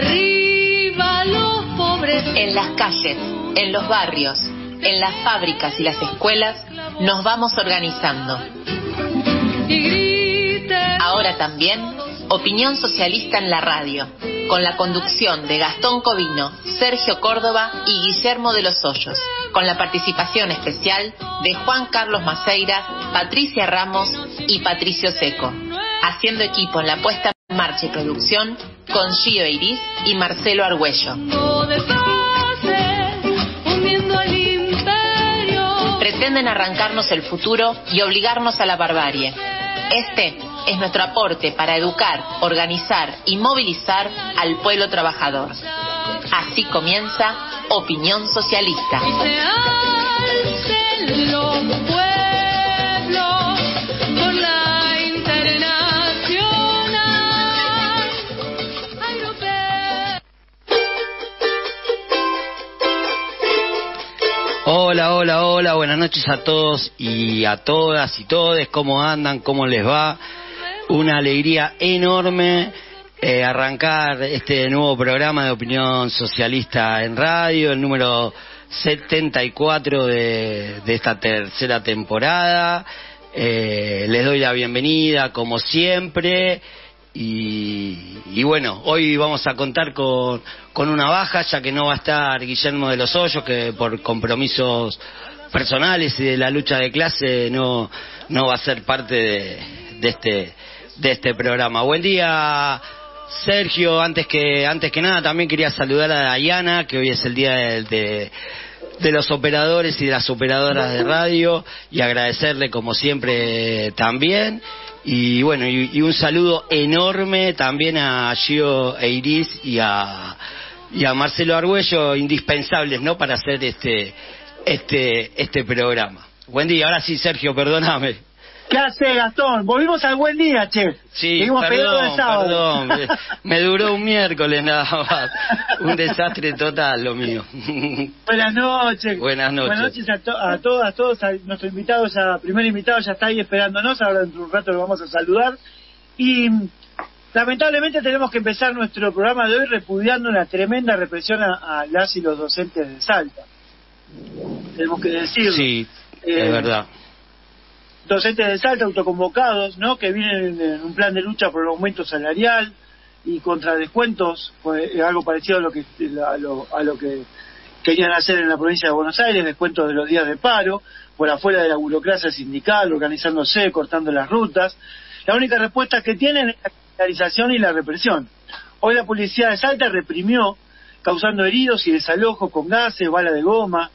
Arriba los pobres. En las calles, en los barrios, en las fábricas y las escuelas nos vamos organizando. Ahora también, Opinión Socialista en la radio, con la conducción de Gastón Covino, Sergio Córdoba y Guillermo de los Hoyos, con la participación especial de Juan Carlos Maceiras, Patricia Ramos y Patricio Seco, haciendo equipo en la puesta en marcha y producción con Gio Eiriz y Marcelo Argüello. Pretenden arrancarnos el futuro y obligarnos a la barbarie. Este es nuestro aporte para educar, organizar y movilizar al pueblo trabajador. Así comienza Opinión Socialista. Hola, hola, hola, buenas noches a todos y a todas y todes, ¿cómo andan? ¿Cómo les va? Una alegría enorme arrancar este nuevo programa de Opinión Socialista en radio, el número 74 de esta tercera temporada. Les doy la bienvenida, como siempre. Y bueno, hoy vamos a contar con una baja, ya que no va a estar Guillermo de los Hoyos, que por compromisos personales y de la lucha de clase no va a ser parte de este programa. Buen día, Sergio. Antes que nada también quería saludar a Dayana, que hoy es el día de los operadores y de las operadoras de radio, y agradecerle como siempre también. Y bueno, y un saludo enorme también a Gio Eiriz y a Marcelo Argüello, indispensables, ¿no?, para hacer este programa. Buen día. Ahora sí, Sergio, perdóname. ¿Qué hace, Gastón? Volvimos al buen día, che. Sí, perdón. Me duró un miércoles nada más. Un desastre total lo mío. Buenas noches. Buenas noches. Buenas noches a todos. A nuestro invitado, primer invitado ya está ahí esperándonos. Ahora dentro de un rato lo vamos a saludar. Y lamentablemente tenemos que empezar nuestro programa de hoy repudiando la tremenda represión a las y los docentes de Salta. Tenemos que decirlo. Sí, es verdad. Docentes de Salta autoconvocados, ¿no?, que vienen en un plan de lucha por el aumento salarial y contra descuentos, pues, algo parecido a lo que querían hacer en la provincia de Buenos Aires, descuentos de los días de paro, por afuera de la burocracia sindical, organizándose, cortando las rutas. La única respuesta que tienen es la militarización y la represión. Hoy la policía de Salta reprimió, causando heridos y desalojos con gases, bala de goma.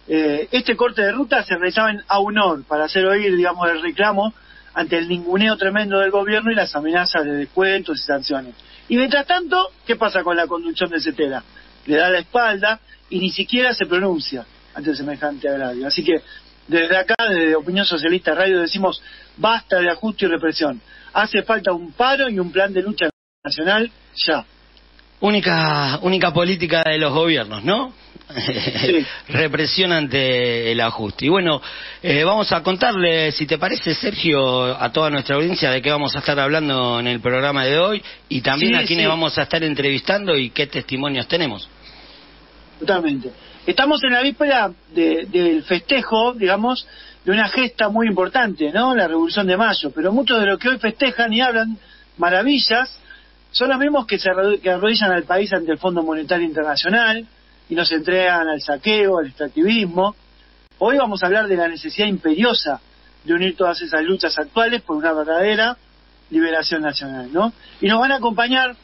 Este corte de ruta se realizaba en Aunor para hacer oír, digamos, el reclamo ante el ninguneo tremendo del gobierno y las amenazas de descuentos y sanciones. Y mientras tanto, ¿qué pasa con la conducción de Cetera? Le da la espalda y ni siquiera se pronuncia ante semejante agravio. Así que desde acá, desde Opinión Socialista Radio, decimos basta de ajuste y represión. Hace falta un paro y un plan de lucha nacional ya. Única política de los gobiernos, ¿no? Sí. Represión ante el ajuste. Y bueno, vamos a contarle, si te parece, Sergio, a toda nuestra audiencia de qué vamos a estar hablando en el programa de hoy, y también a quienes vamos a estar entrevistando y qué testimonios tenemos. Totalmente. Estamos en la víspera del festejo, digamos, de una gesta muy importante, ¿no?, la Revolución de Mayo, pero muchos de los que hoy festejan y hablan maravillas son los mismos que arrodillan al país ante el Fondo Monetario Internacional y nos entregan al saqueo, al extractivismo. Hoy vamos a hablar de la necesidad imperiosa de unir todas esas luchas actuales por una verdadera liberación nacional, ¿no? Y nos van a acompañar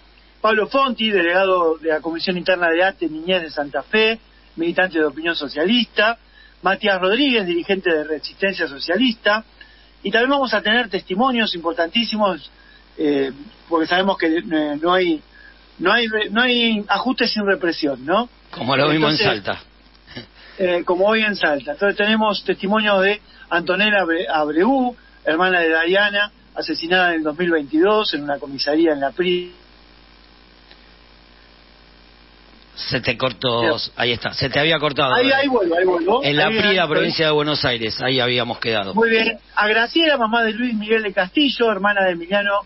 Pablo Fonti, delegado de la Comisión Interna de ATE Niñez de Santa Fe, militante de Opinión Socialista, Matías Rodríguez, dirigente de Resistencia Socialista, y también vamos a tener testimonios importantísimos, porque sabemos que no hay ajuste sin represión, ¿no? Como lo vimos en Salta. Como hoy en Salta. Entonces tenemos testimonios de Antonella Abreu, hermana de Dayana, asesinada en el 2022 en una comisaría en La Pri. Se te cortó, ahí está, se te había cortado. Ahí vuelvo. En La Pri, provincia de Buenos Aires, ahí habíamos quedado. Muy bien. A Graciela, mamá de Luis Miguel de Castillo, hermana de Emiliano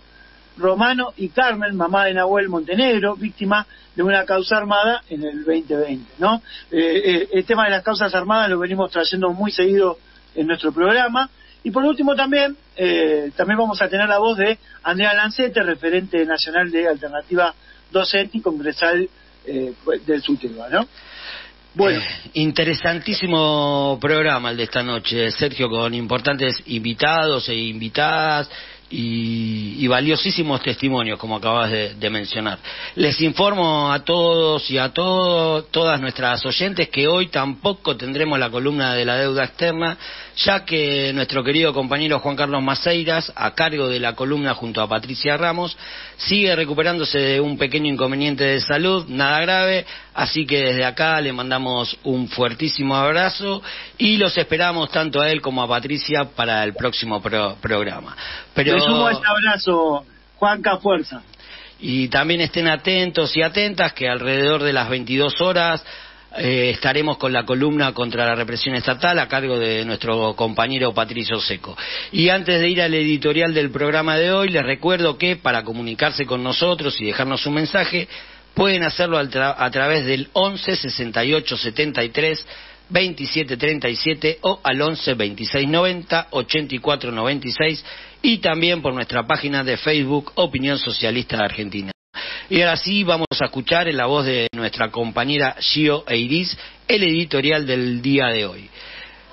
Romano y Carmen, mamá de Nahuel Montenegro, víctima de una causa armada en el 2020, ¿no? El tema de las causas armadas lo venimos trayendo muy seguido en nuestro programa. Y por último también vamos a tener la voz de Andrea Lancete, referente nacional de Alternativa Docente y congresal del SUTEBA, ¿no? Bueno, interesantísimo programa el de esta noche, Sergio, con importantes invitados e invitadas y valiosísimos testimonios, como acabas de mencionar. Les informo a todos y a todas nuestras oyentes que hoy tampoco tendremos la columna de la deuda externa, ya que nuestro querido compañero Juan Carlos Maceiras, a cargo de la columna junto a Patricia Ramos, sigue recuperándose de un pequeño inconveniente de salud, nada grave, así que desde acá le mandamos un fuertísimo abrazo y los esperamos tanto a él como a Patricia para el próximo programa. Pero... Me sumo a este abrazo, Juanca, fuerza. Y también estén atentos y atentas que alrededor de las 22 horas estaremos con la columna contra la represión estatal a cargo de nuestro compañero Patricio Seco. Y antes de ir al editorial del programa de hoy, les recuerdo que para comunicarse con nosotros y dejarnos un mensaje, pueden hacerlo a través del 11 68 73 27 37 o al 11 26 90 84 96 y también por nuestra página de Facebook Opinión Socialista de Argentina. Y ahora sí vamos a escuchar en la voz de nuestra compañera Gio Eiris el editorial del día de hoy.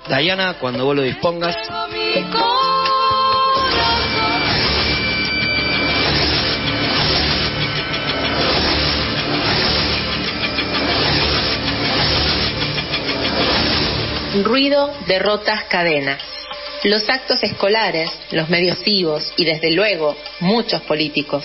Dayana, cuando vos lo dispongas. Ruido, derrotas, cadenas. Los actos escolares, los medios vivos y desde luego muchos políticos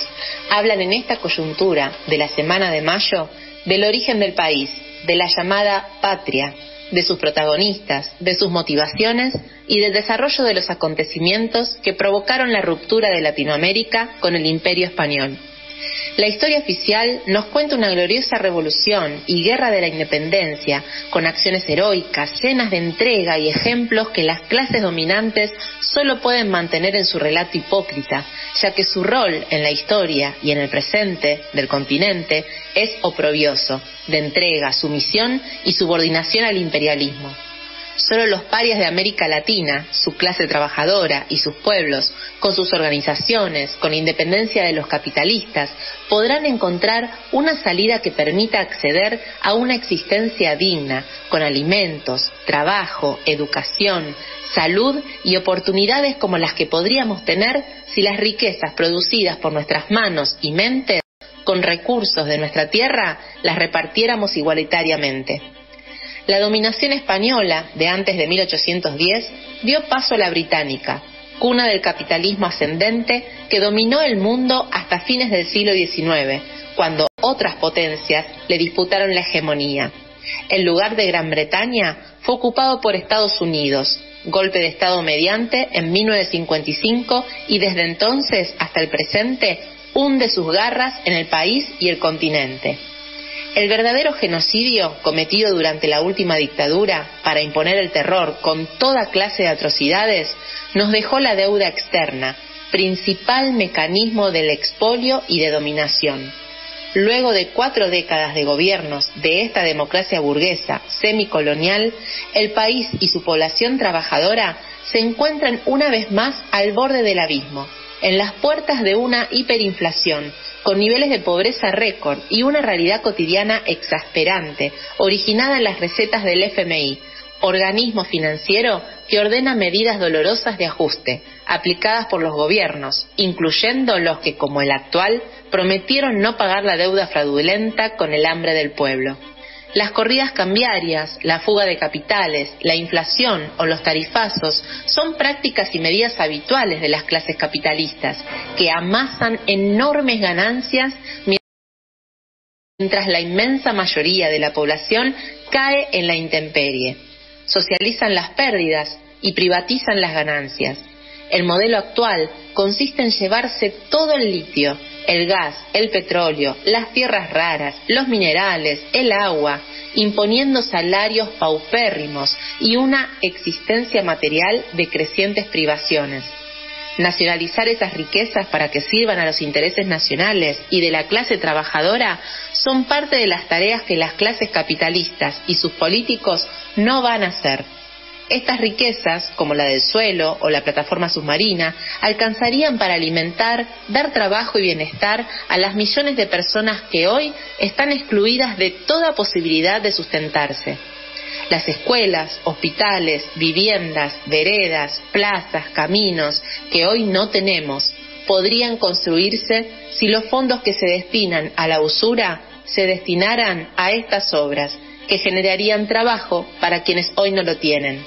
hablan en esta coyuntura de la semana de mayo del origen del país, de la llamada patria, de sus protagonistas, de sus motivaciones y del desarrollo de los acontecimientos que provocaron la ruptura de Latinoamérica con el Imperio Español. La historia oficial nos cuenta una gloriosa revolución y guerra de la independencia, con acciones heroicas, llenas de entrega y ejemplos que las clases dominantes solo pueden mantener en su relato hipócrita, ya que su rol en la historia y en el presente del continente es oprobioso, de entrega, sumisión y subordinación al imperialismo. Solo los parias de América Latina, su clase trabajadora y sus pueblos, con sus organizaciones, con independencia de los capitalistas, podrán encontrar una salida que permita acceder a una existencia digna, con alimentos, trabajo, educación, salud y oportunidades como las que podríamos tener si las riquezas producidas por nuestras manos y mentes, con recursos de nuestra tierra, las repartiéramos igualitariamente. La dominación española de antes de 1810 dio paso a la británica, cuna del capitalismo ascendente que dominó el mundo hasta fines del siglo XIX, cuando otras potencias le disputaron la hegemonía. El lugar de Gran Bretaña fue ocupado por Estados Unidos, golpe de Estado mediante en 1955 y desde entonces hasta el presente hunde sus garras en el país y el continente. El verdadero genocidio cometido durante la última dictadura para imponer el terror con toda clase de atrocidades nos dejó la deuda externa, principal mecanismo del expolio y de dominación. Luego de 4 décadas de gobiernos de esta democracia burguesa semicolonial, el país y su población trabajadora se encuentran una vez más al borde del abismo, en las puertas de una hiperinflación, con niveles de pobreza récord y una realidad cotidiana exasperante, originada en las recetas del FMI, organismo financiero que ordena medidas dolorosas de ajuste, aplicadas por los gobiernos, incluyendo los que, como el actual, prometieron no pagar la deuda fraudulenta con el hambre del pueblo. Las corridas cambiarias, la fuga de capitales, la inflación o los tarifazos son prácticas y medidas habituales de las clases capitalistas, que amasan enormes ganancias mientras la inmensa mayoría de la población cae en la intemperie. Socializan las pérdidas y privatizan las ganancias. El modelo actual consiste en llevarse todo el litio, el gas, el petróleo, las tierras raras, los minerales, el agua, imponiendo salarios paupérrimos y una existencia material de crecientes privaciones. Nacionalizar esas riquezas para que sirvan a los intereses nacionales y de la clase trabajadora son parte de las tareas que las clases capitalistas y sus políticos no van a hacer. Estas riquezas, como la del suelo o la plataforma submarina, alcanzarían para alimentar, dar trabajo y bienestar a las millones de personas que hoy están excluidas de toda posibilidad de sustentarse. Las escuelas, hospitales, viviendas, veredas, plazas, caminos que hoy no tenemos, podrían construirse si los fondos que se destinan a la usura se destinaran a estas obras, que generarían trabajo para quienes hoy no lo tienen.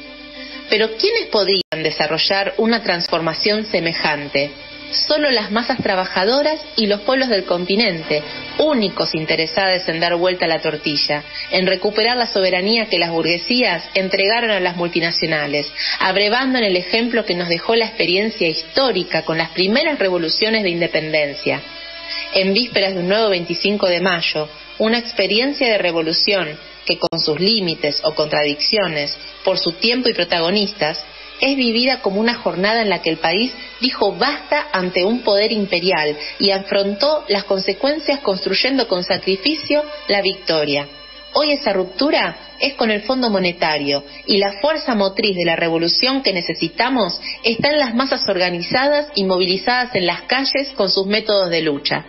Pero ¿quiénes podrían desarrollar una transformación semejante? Solo las masas trabajadoras y los pueblos del continente, únicos interesados en dar vuelta a la tortilla, en recuperar la soberanía que las burguesías entregaron a las multinacionales, abrevando en el ejemplo que nos dejó la experiencia histórica con las primeras revoluciones de independencia. En vísperas de un nuevo 25 de mayo, una experiencia de revolución que con sus límites o contradicciones, por su tiempo y protagonistas, es vivida como una jornada en la que el país dijo basta ante un poder imperial y afrontó las consecuencias construyendo con sacrificio la victoria. Hoy esa ruptura es con el Fondo Monetario y la fuerza motriz de la revolución que necesitamos está en las masas organizadas y movilizadas en las calles con sus métodos de lucha.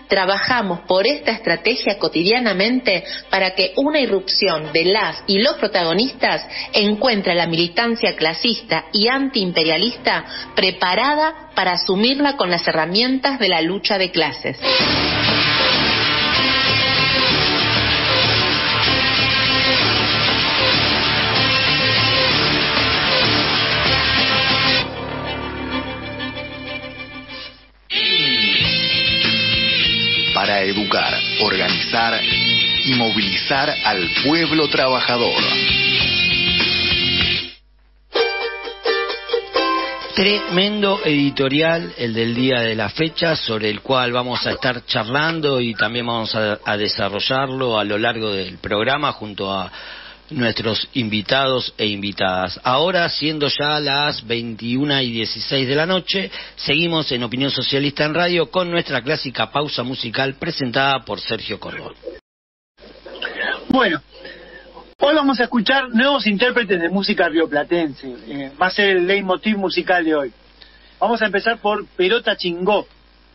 Trabajamos por esta estrategia cotidianamente para que una irrupción de las y los protagonistas encuentre a la militancia clasista y antiimperialista preparada para asumirla con las herramientas de la lucha de clases. Para educar, organizar y movilizar al pueblo trabajador. Tremendo editorial el del día de la fecha, sobre el cual vamos a estar charlando y también vamos a desarrollarlo a lo largo del programa junto a nuestros invitados e invitadas. Ahora, siendo ya las 21:16 de la noche, seguimos en Opinión Socialista en Radio con nuestra clásica pausa musical presentada por Sergio Córdoba. Bueno, hoy vamos a escuchar nuevos intérpretes de música rioplatense. Va a ser el leitmotiv musical de hoy. Vamos a empezar por Perota Chingó,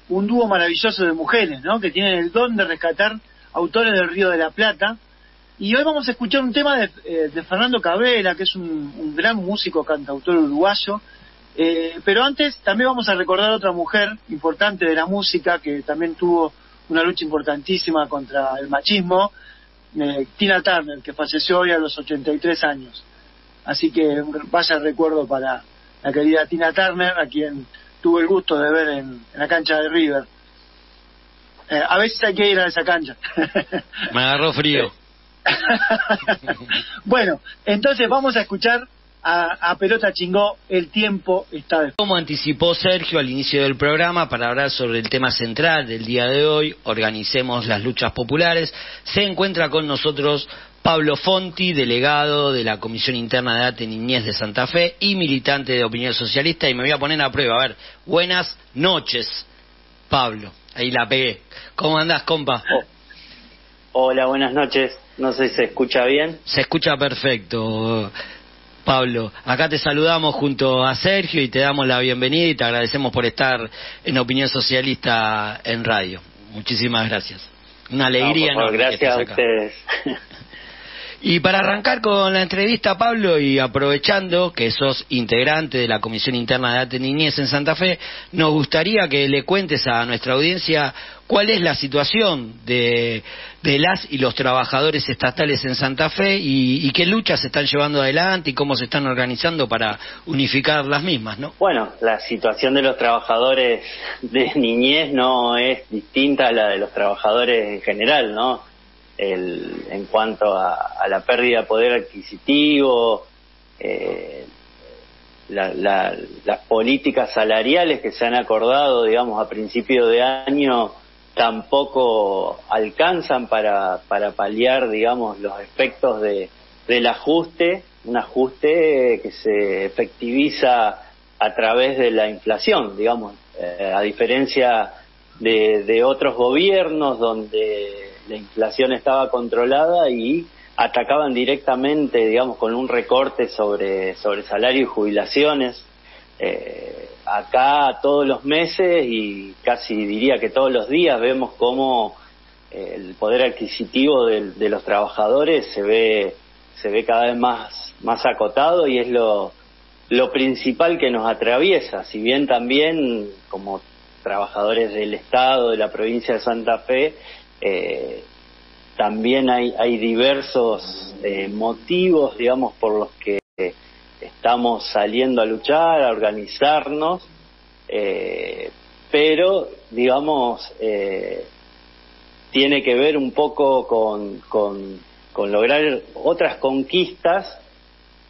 un dúo maravilloso de mujeres, ¿no?, que tienen el don de rescatar autores del Río de la Plata. Y hoy vamos a escuchar un tema de Fernando Cabrera, que es un gran músico, cantautor uruguayo. Pero antes también vamos a recordar a otra mujer importante de la música, que también tuvo una lucha importantísima contra el machismo, Tina Turner, que falleció hoy a los 83 años. Así que vaya recuerdo para la querida Tina Turner, a quien tuve el gusto de ver en la cancha de River. A veces hay que ir a esa cancha. Me agarró frío. Bueno, entonces vamos a escuchar a Perota Chingó, El tiempo está de... Como anticipó Sergio al inicio del programa, para hablar sobre el tema central del día de hoy, Organicemos las luchas populares, se encuentra con nosotros Pablo Fonti, delegado de la Comisión Interna de ATE Niñez de Santa Fe y militante de Opinión Socialista, y me voy a poner a prueba. A ver, buenas noches, Pablo. Ahí la pegué. ¿Cómo andás, compa? Hola, buenas noches. No sé si se escucha bien. Se escucha perfecto, Pablo. Acá te saludamos junto a Sergio y te damos la bienvenida y te agradecemos por estar en Opinión Socialista en Radio. Muchísimas gracias. Una alegría. No, por favor, gracias a ustedes. Y para arrancar con la entrevista, Pablo, y aprovechando que sos integrante de la Comisión Interna de ATE Niñez en Santa Fe, nos gustaría que le cuentes a nuestra audiencia cuál es la situación de las y los trabajadores estatales en Santa Fe y qué luchas se están llevando adelante y cómo se están organizando para unificar las mismas, ¿no? Bueno, la situación de los trabajadores de niñez no es distinta a la de los trabajadores en general, ¿no? En cuanto a la pérdida de poder adquisitivo, las políticas salariales que se han acordado, digamos, a principio de año tampoco alcanzan para paliar, digamos, los efectos del ajuste, un ajuste que se efectiviza a través de la inflación, digamos, a diferencia de otros gobiernos donde la inflación estaba controlada y atacaban directamente, digamos, con un recorte sobre salario y jubilaciones. Acá todos los meses y casi diría que todos los días vemos cómo el poder adquisitivo de los trabajadores se ve cada vez más acotado, y es lo principal que nos atraviesa. Si bien también como trabajadores del Estado, de la provincia de Santa Fe, también hay diversos motivos, digamos, por los que estamos saliendo a luchar, a organizarnos, pero, digamos, tiene que ver un poco con lograr otras conquistas,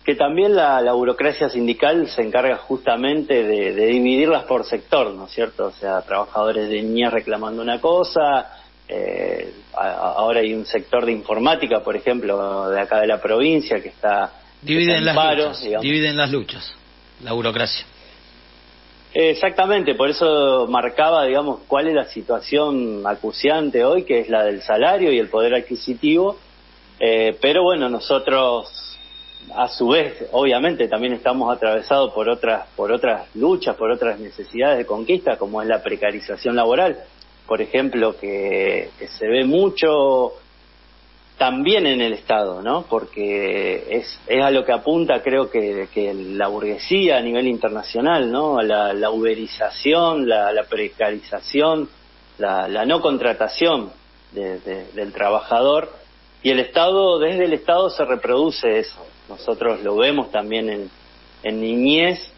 que también la burocracia sindical se encarga justamente de dividirlas por sector, ¿no es cierto? O sea, trabajadores de niñez reclamando una cosa, ahora hay un sector de informática, por ejemplo, de acá de la provincia, que está dividen en las paro, luchas, digamos. dividen las luchas, la burocracia. Exactamente, por eso marcaba, digamos, cuál es la situación acuciante hoy, que es la del salario y el poder adquisitivo, pero bueno, nosotros a su vez, obviamente, también estamos atravesados por otras luchas, por otras necesidades de conquista, como es la precarización laboral, por ejemplo, que se ve mucho también en el Estado, ¿no? Porque es a lo que apunta, creo que la burguesía a nivel internacional, ¿no? La uberización, la precarización, la no contratación del trabajador, y el Estado, desde el Estado se reproduce eso. Nosotros lo vemos también en niñez,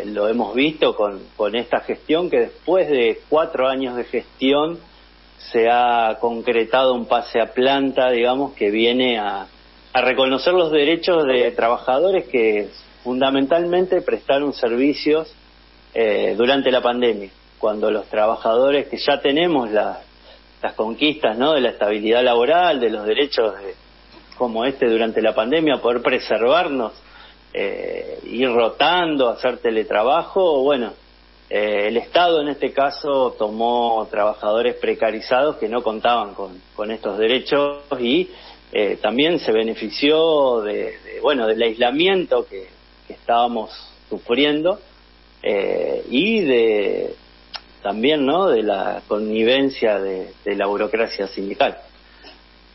lo hemos visto con esta gestión, que después de 4 años de gestión se ha concretado un pase a planta, digamos, que viene a reconocer los derechos de trabajadores que fundamentalmente prestaron servicios durante la pandemia, cuando los trabajadores que ya tenemos las conquistas, ¿no?, de la estabilidad laboral, de los derechos como durante la pandemia, poder preservarnos, ir rotando, hacer teletrabajo, bueno, el Estado en este caso tomó trabajadores precarizados que no contaban con estos derechos, y también se benefició del aislamiento que estábamos sufriendo, y también, ¿no?, de la connivencia de la burocracia sindical.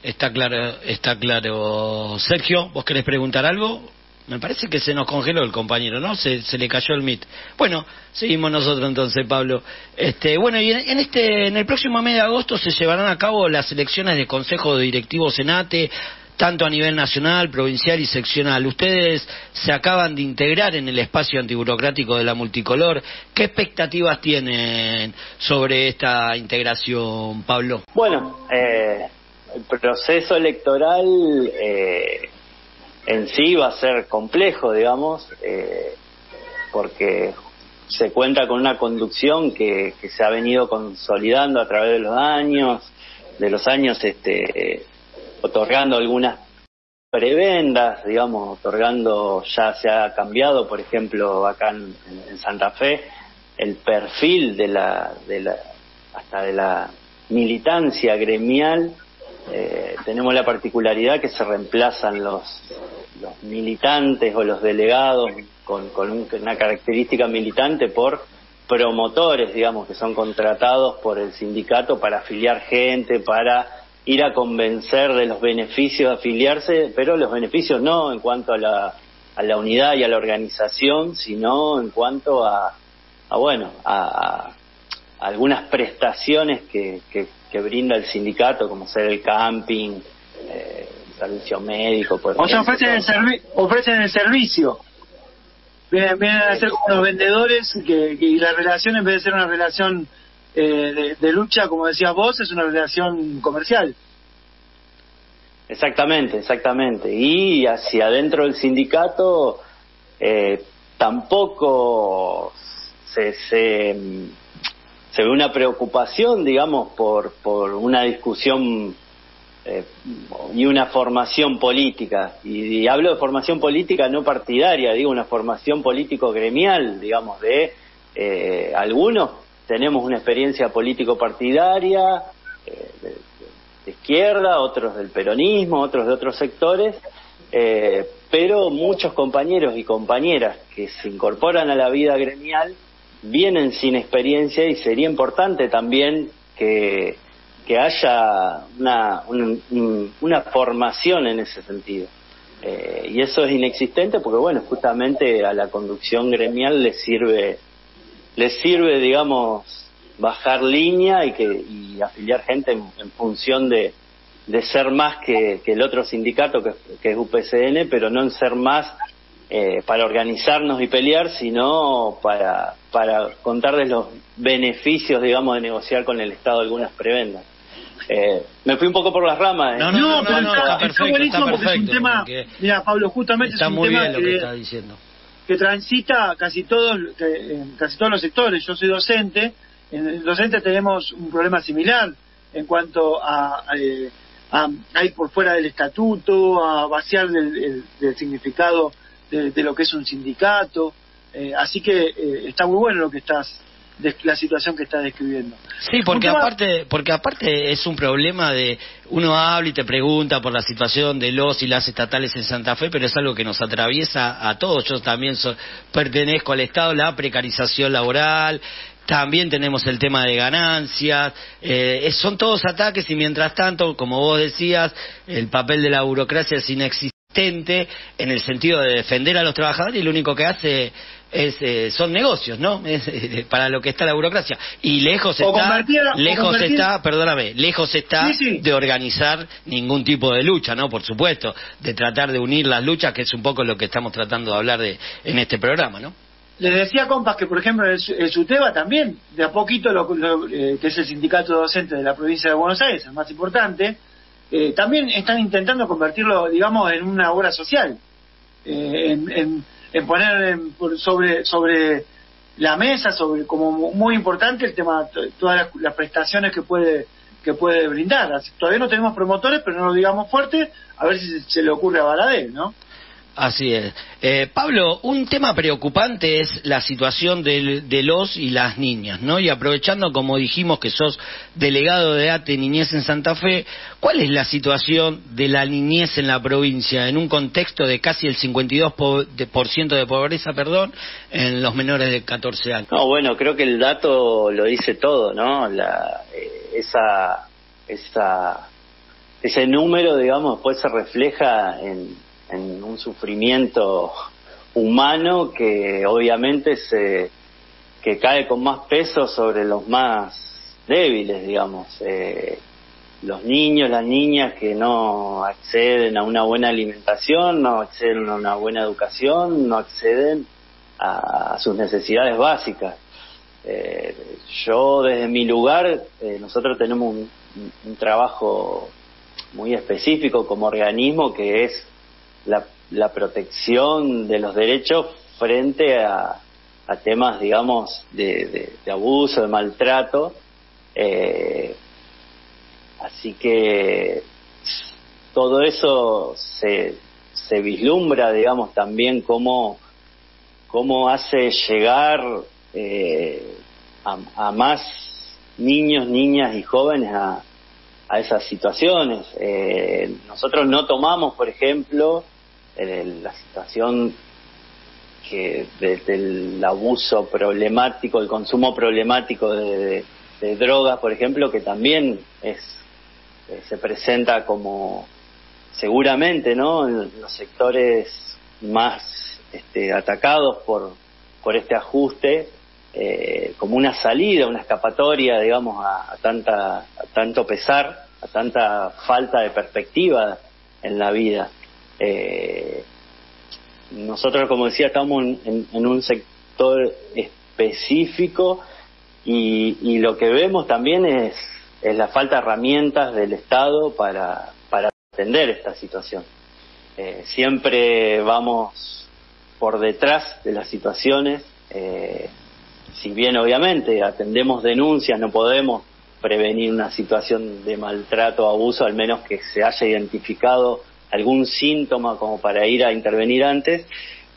Está claro. Sergio, ¿vos querés preguntar algo? Me parece que se nos congeló el compañero, ¿no? Se le cayó el Meet. Bueno, seguimos nosotros entonces, Pablo. Bueno, y en el próximo mes de agosto se llevarán a cabo las elecciones de Consejo Directivo Senate, tanto a nivel nacional, provincial y seccional. Ustedes se acaban de integrar en el espacio antiburocrático de la Multicolor. ¿Qué expectativas tienen sobre esta integración, Pablo? Bueno, el proceso electoral en sí va a ser complejo, digamos, porque se cuenta con una conducción que se ha venido consolidando a través de los años, otorgando algunas prebendas, digamos, ya se ha cambiado, por ejemplo, acá en Santa Fe, el perfil hasta de la militancia gremial. Tenemos la particularidad que se reemplazan los militantes o los delegados con una característica militante por promotores, digamos, que son contratados por el sindicato para afiliar gente, para ir a convencer de los beneficios de afiliarse, pero los beneficios no en cuanto a la unidad y a la organización, sino en cuanto a algunas prestaciones que brinda el sindicato, como ser el camping, servicio médico, por ejemplo. O sea, ofrecen el servicio. Vienen a ser como los vendedores, y la relación, en vez de ser una relación de lucha, como decías vos, es una relación comercial. Exactamente. Y hacia adentro del sindicato tampoco se ve una preocupación, digamos, por una discusión una formación política, y hablo de formación política no partidaria, digo una formación político-gremial, digamos, de algunos tenemos una experiencia político-partidaria, de izquierda, otros del peronismo, otros de otros sectores, pero muchos compañeros y compañeras que se incorporan a la vida gremial vienen sin experiencia, y sería importante también que haya una formación en ese sentido. Y eso es inexistente porque, bueno, justamente a la conducción gremial le sirve, digamos, bajar línea y afiliar gente en función de ser más que el otro sindicato que es UPCN, pero no en ser más para organizarnos y pelear, sino para contarles los beneficios, digamos, de negociar con el Estado algunas prebendas. Me fui un poco por las ramas. No, está perfecto, porque es un tema, mira, Pablo, justamente está es un muy tema bien lo que está diciendo, que transita casi todos los sectores. Yo soy docente. En el docente tenemos un problema similar en cuanto a ir por fuera del estatuto, a vaciar del significado de lo que es un sindicato. Así que está muy bueno lo que la situación que estás describiendo. Sí, porque aparte es un problema de uno habla y te pregunta por la situación de los y las estatales en Santa Fe, pero es algo que nos atraviesa a todos. Yo también pertenezco al Estado, la precarización laboral. También tenemos el tema de ganancias, son todos ataques, y mientras tanto, como vos decías, el papel de la burocracia es inexistente en el sentido de defender a los trabajadores, y lo único que hace son negocios, ¿no? Para lo que está la burocracia. Y lejos está sí. de organizar ningún tipo de lucha, ¿no? Por supuesto, de tratar de unir las luchas, que es un poco lo que estamos tratando de hablar en este programa, ¿no? Les decía, compas, que por ejemplo el SUTEBA también, de a poquito, que es el sindicato docente de la provincia de Buenos Aires, el más importante, también están intentando convertirlo, digamos, en una obra social, en poner sobre la mesa, como muy importante el tema, todas las prestaciones que puede brindar. Todavía no tenemos promotores, pero no lo digamos fuerte, a ver si se le ocurre a Baladé, ¿no? Así es. Pablo, un tema preocupante es la situación de los y las niñas, ¿no? Y aprovechando, como dijimos, que sos delegado de ATE Niñez en Santa Fe, ¿cuál es la situación de la niñez en la provincia en un contexto de casi el 52% de pobreza, en los menores de 14 años? No, bueno, creo que el dato lo dice todo, ¿no? Ese número, digamos, después se refleja en un sufrimiento humano que obviamente que cae con más peso sobre los más débiles, digamos, los niños, las niñas que no acceden a una buena alimentación, no acceden a una buena educación, no acceden a sus necesidades básicas. Yo desde mi lugar, nosotros tenemos un trabajo muy específico como organismo, que es la protección de los derechos frente a temas, digamos, de abuso, de maltrato. Así que todo eso se vislumbra, digamos, también cómo hace llegar a más niños, niñas y jóvenes a esas situaciones. Nosotros no tomamos, por ejemplo, la situación del abuso problemático, el consumo problemático de drogas, por ejemplo, que también se presenta como, seguramente, ¿no?, en los sectores más atacados por este ajuste, como una salida, una escapatoria, digamos, a tanto pesar, a tanta falta de perspectiva en la vida. Nosotros, como decía, estamos en un sector específico, y lo que vemos también es la falta de herramientas del Estado para atender esta situación. Siempre vamos por detrás de las situaciones, si bien obviamente atendemos denuncias, no podemos prevenir una situación de maltrato o abuso, al menos que se haya identificado algún síntoma como para ir a intervenir antes.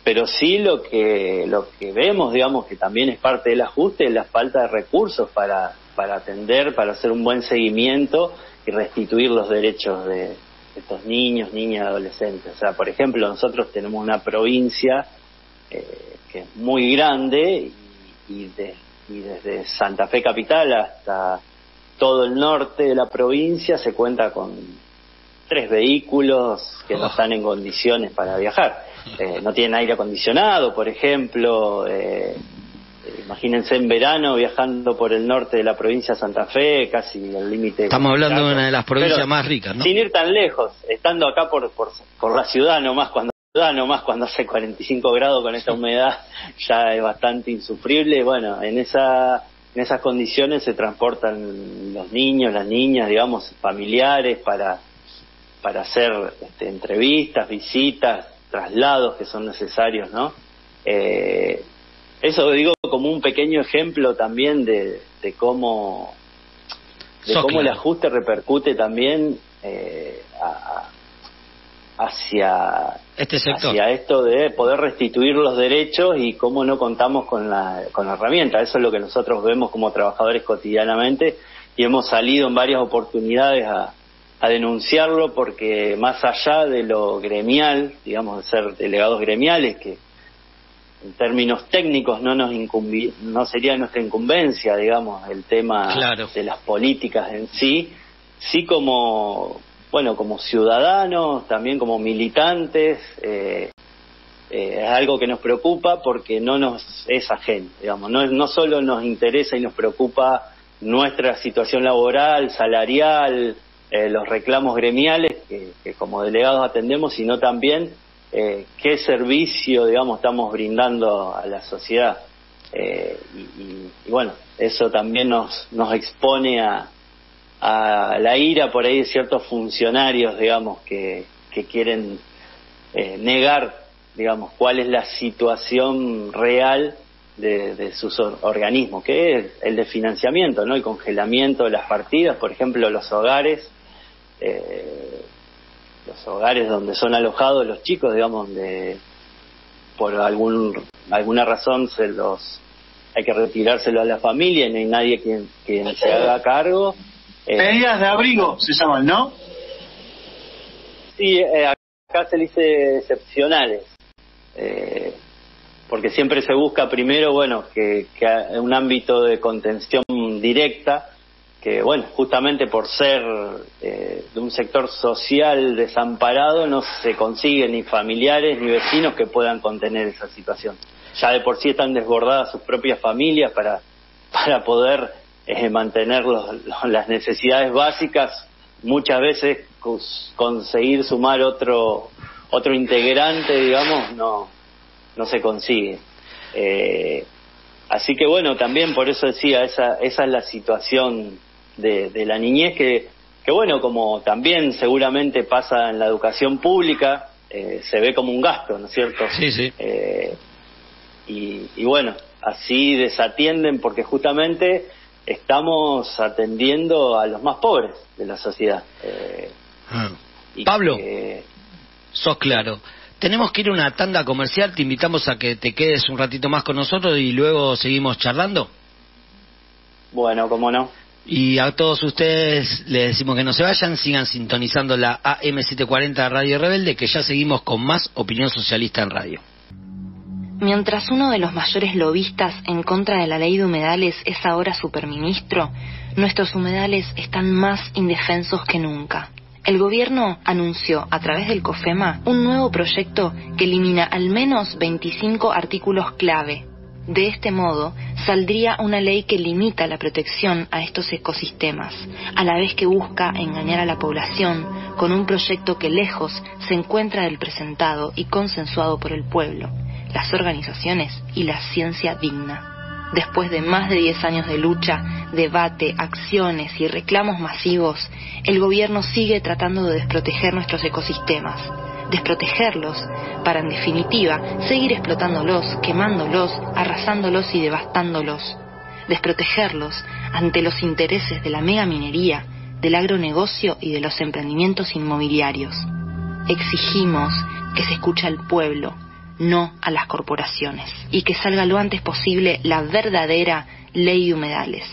Pero sí lo que vemos, digamos, que también es parte del ajuste, es la falta de recursos para atender, para hacer un buen seguimiento y restituir los derechos de estos niños, niñas, adolescentes. O sea, por ejemplo, nosotros tenemos una provincia que es muy grande y desde Santa Fe capital hasta todo el norte de la provincia se cuenta con 3 vehículos que no están en condiciones para viajar. No tienen aire acondicionado, por ejemplo. Imagínense en verano viajando por el norte de la provincia de Santa Fe, casi al límite. Estamos hablando de una de las provincias más ricas, ¿no? Sin ir tan lejos, estando acá por la ciudad nomás, cuando hace 45 grados con esta humedad, ya es bastante insufrible. Bueno, en esas condiciones se transportan los niños, las niñas, digamos, familiares para hacer entrevistas, visitas, traslados que son necesarios, ¿no? Eso digo como un pequeño ejemplo también de cómo el ajuste repercute también hacia este sector, hacia esto de poder restituir los derechos y cómo no contamos con la herramienta. Eso es lo que nosotros vemos como trabajadores cotidianamente y hemos salido en varias oportunidades a denunciarlo, porque más allá de lo gremial, digamos, de ser delegados gremiales, que en términos técnicos no sería nuestra incumbencia, digamos, el tema de las políticas en sí como ciudadanos, también como militantes, es algo que nos preocupa porque no nos es ajeno, digamos, no solo nos interesa y nos preocupa nuestra situación laboral, salarial, los reclamos gremiales que como delegados atendemos, sino también qué servicio, digamos, estamos brindando a la sociedad. Y bueno, eso también nos expone a la ira por ahí de ciertos funcionarios, digamos, que quieren negar, digamos, cuál es la situación real de sus organismos, que es el de financiamiento, ¿no? El congelamiento de las partidas, por ejemplo, los hogares donde son alojados los chicos, digamos, por alguna razón hay que retirárselo a la familia y no hay nadie quien se haga cargo. Medidas de abrigo se llaman, ¿no? Sí, acá se dice excepcionales, porque siempre se busca primero, bueno, que un ámbito de contención directa, que bueno, justamente por ser de un sector social desamparado, no se consiguen ni familiares ni vecinos que puedan contener esa situación. Ya de por sí están desbordadas sus propias familias para poder mantener las necesidades básicas. Muchas veces conseguir sumar otro integrante, digamos, no se consigue. Así que bueno, también por eso decía, esa es la situación de la niñez que bueno, como también seguramente pasa en la educación pública, se ve como un gasto, ¿no es cierto? Sí. Y bueno, así desatienden porque justamente estamos atendiendo a los más pobres de la sociedad. Pablo, sos claro. Tenemos que ir a una tanda comercial, te invitamos a que te quedes un ratito más con nosotros y luego seguimos charlando. Bueno, cómo no. Y a todos ustedes les decimos que no se vayan, sigan sintonizando la AM740 Radio Rebelde, que ya seguimos con más opinión socialista en radio. Mientras uno de los mayores lobistas en contra de la ley de humedales es ahora superministro, nuestros humedales están más indefensos que nunca. El gobierno anunció a través del COFEMA un nuevo proyecto que elimina al menos 25 artículos clave. De este modo, saldría una ley que limita la protección a estos ecosistemas, a la vez que busca engañar a la población con un proyecto que lejos se encuentra del presentado y consensuado por el pueblo, las organizaciones y la ciencia digna. Después de más de 10 años de lucha, debate, acciones y reclamos masivos, el gobierno sigue tratando de desproteger nuestros ecosistemas. Desprotegerlos para, en definitiva, seguir explotándolos, quemándolos, arrasándolos y devastándolos. desprotegerlos ante los intereses de la megaminería, del agronegocio y de los emprendimientos inmobiliarios. Exigimos que se escuche al pueblo, no a las corporaciones, y que salga lo antes posible la verdadera ley de humedales.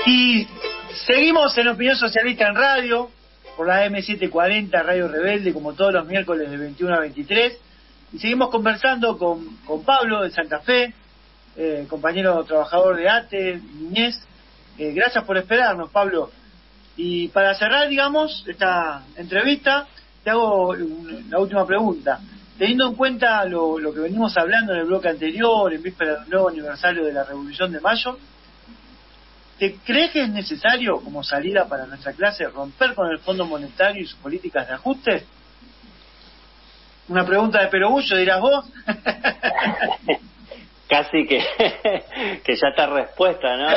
Y seguimos en Opinión Socialista en radio, por la M740, Radio Rebelde, como todos los miércoles de 21 a 23. Y seguimos conversando con Pablo de Santa Fe, compañero trabajador de ATE, niñez. Gracias por esperarnos, Pablo. Y para cerrar, digamos, esta entrevista, te hago la última pregunta. Teniendo en cuenta lo que venimos hablando en el bloque anterior, en víspera del nuevo aniversario de la Revolución de Mayo, ¿te crees que es necesario, como salida para nuestra clase, romper con el Fondo Monetario y sus políticas de ajuste? Una pregunta de perogullo, dirás vos. Casi que ya está respuesta, ¿no?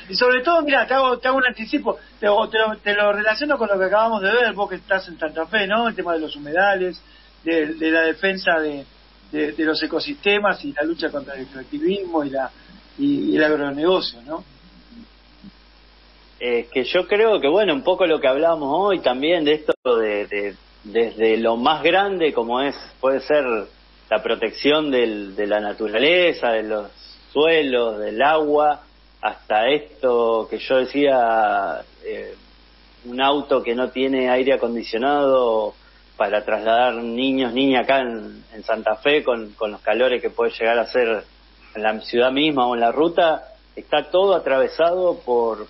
Y sobre todo, mira, te hago un anticipo, te lo relaciono con lo que acabamos de ver, vos que estás en Santa Fe, ¿no? El tema de los humedales, de la defensa de los ecosistemas y la lucha contra el extractivismo y el agronegocio, ¿no? Que yo creo que, bueno, un poco lo que hablábamos hoy también de esto desde lo más grande como puede ser la protección de la naturaleza, de los suelos, del agua, hasta esto que yo decía, un auto que no tiene aire acondicionado para trasladar niños, niñas acá en Santa Fe con los calores que puede llegar a ser en la ciudad misma o en la ruta, está todo atravesado por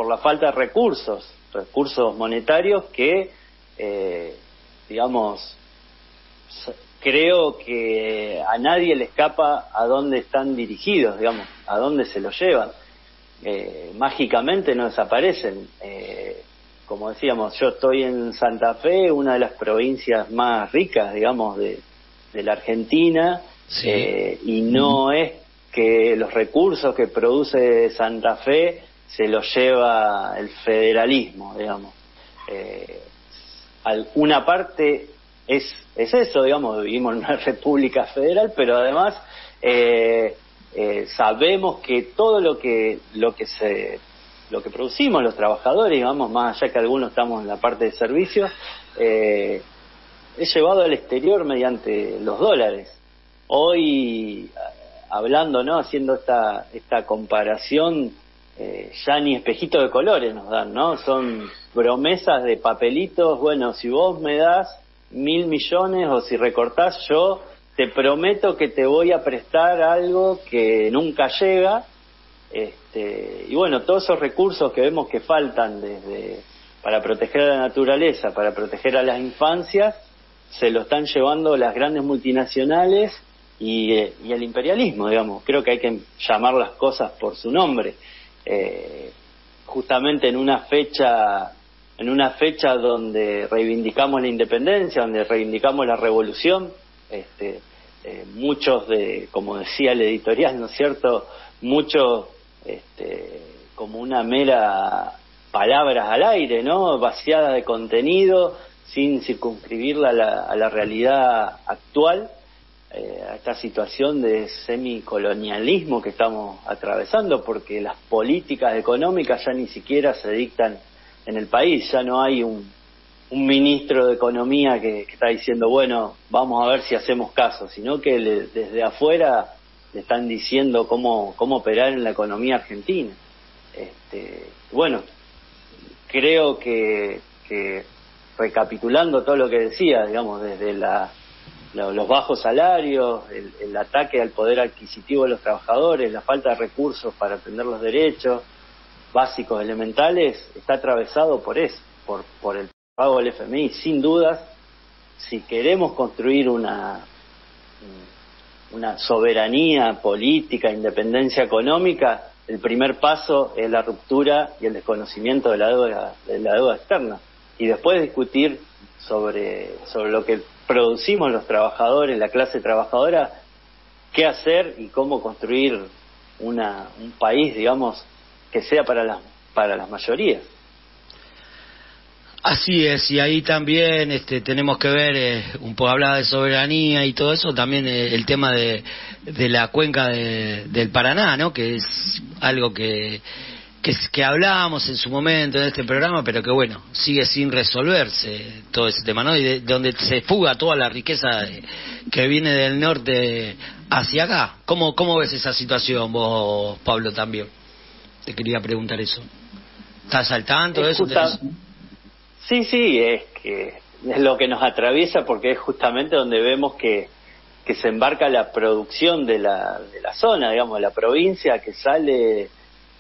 la falta de recursos monetarios que, digamos, creo que a nadie le escapa a dónde están dirigidos, digamos, a dónde se los llevan. Mágicamente no desaparecen. Como decíamos, yo estoy en Santa Fe, una de las provincias más ricas, digamos, de la Argentina, sí. Y no es que los recursos que produce Santa Fe se los lleva el federalismo, digamos. Una parte es eso, digamos, vivimos en una república federal, pero además sabemos que todo lo que producimos los trabajadores, digamos, más allá que algunos estamos en la parte de servicios, es llevado al exterior mediante los dólares. Hoy, hablando, ¿no?, haciendo esta comparación, ya ni espejitos de colores nos dan, ¿no? Son promesas de papelitos. Bueno, si vos me das 1.000 millones o si recortás, yo te prometo que te voy a prestar algo que nunca llega. Y bueno, todos esos recursos que vemos que faltan para proteger a la naturaleza, para proteger a las infancias, se lo están llevando las grandes multinacionales y el imperialismo, digamos. Creo que hay que llamar las cosas por su nombre. Justamente en una fecha donde reivindicamos la independencia, donde reivindicamos la revolución, muchos como decía el editorial, ¿no es cierto?, muchos como una mera palabras al aire, ¿no?, vaciadas de contenido, sin circunscribirla a la realidad actual, a esta situación de semicolonialismo que estamos atravesando, porque las políticas económicas ya ni siquiera se dictan en el país. Ya no hay un ministro de Economía que está diciendo, bueno, vamos a ver si hacemos caso, sino que desde afuera le están diciendo cómo operar en la economía argentina. Bueno, creo que recapitulando todo lo que decía, digamos, desde los bajos salarios, el ataque al poder adquisitivo de los trabajadores, la falta de recursos para atender los derechos básicos, elementales, está atravesado por eso, por el pago del FMI. Sin dudas, si queremos construir una soberanía política, independencia económica, el primer paso es la ruptura y el desconocimiento de la deuda externa, y después discutir sobre lo que producimos los trabajadores, la clase trabajadora, qué hacer y cómo construir un país, digamos, que sea para las mayorías. Así es, y ahí también tenemos que ver, un poco hablaba de soberanía y todo eso, también el tema de la cuenca del Paraná, ¿no? Que es algo que hablábamos en su momento en este programa, pero que bueno, sigue sin resolverse todo ese tema, ¿no? Y de donde se fuga toda la riqueza que viene del norte hacia acá. ¿Cómo ves esa situación vos, Pablo, también? Te quería preguntar eso. ¿Estás al tanto de eso? Sí, es que es lo que nos atraviesa, porque es justamente donde vemos que se embarca la producción de la zona, digamos, de la provincia, que sale,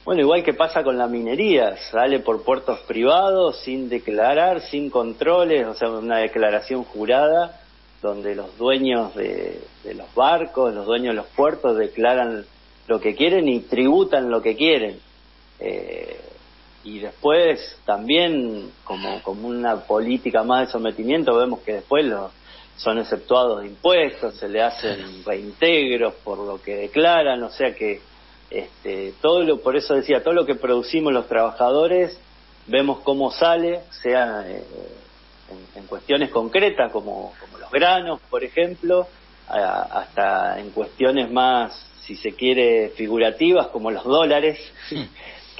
bueno, igual que pasa con la minería, sale por puertos privados, sin declarar, sin controles, o sea, una declaración jurada, donde los dueños de los barcos, los dueños de los puertos declaran lo que quieren y tributan lo que quieren. Y después también, como una política más de sometimiento, vemos que después son exceptuados de impuestos, se le hacen reintegros por lo que declaran, o sea que por eso decía, todo lo que producimos los trabajadores, vemos cómo sale, sea en cuestiones concretas como los granos, por ejemplo, hasta en cuestiones más, si se quiere, figurativas, como los dólares,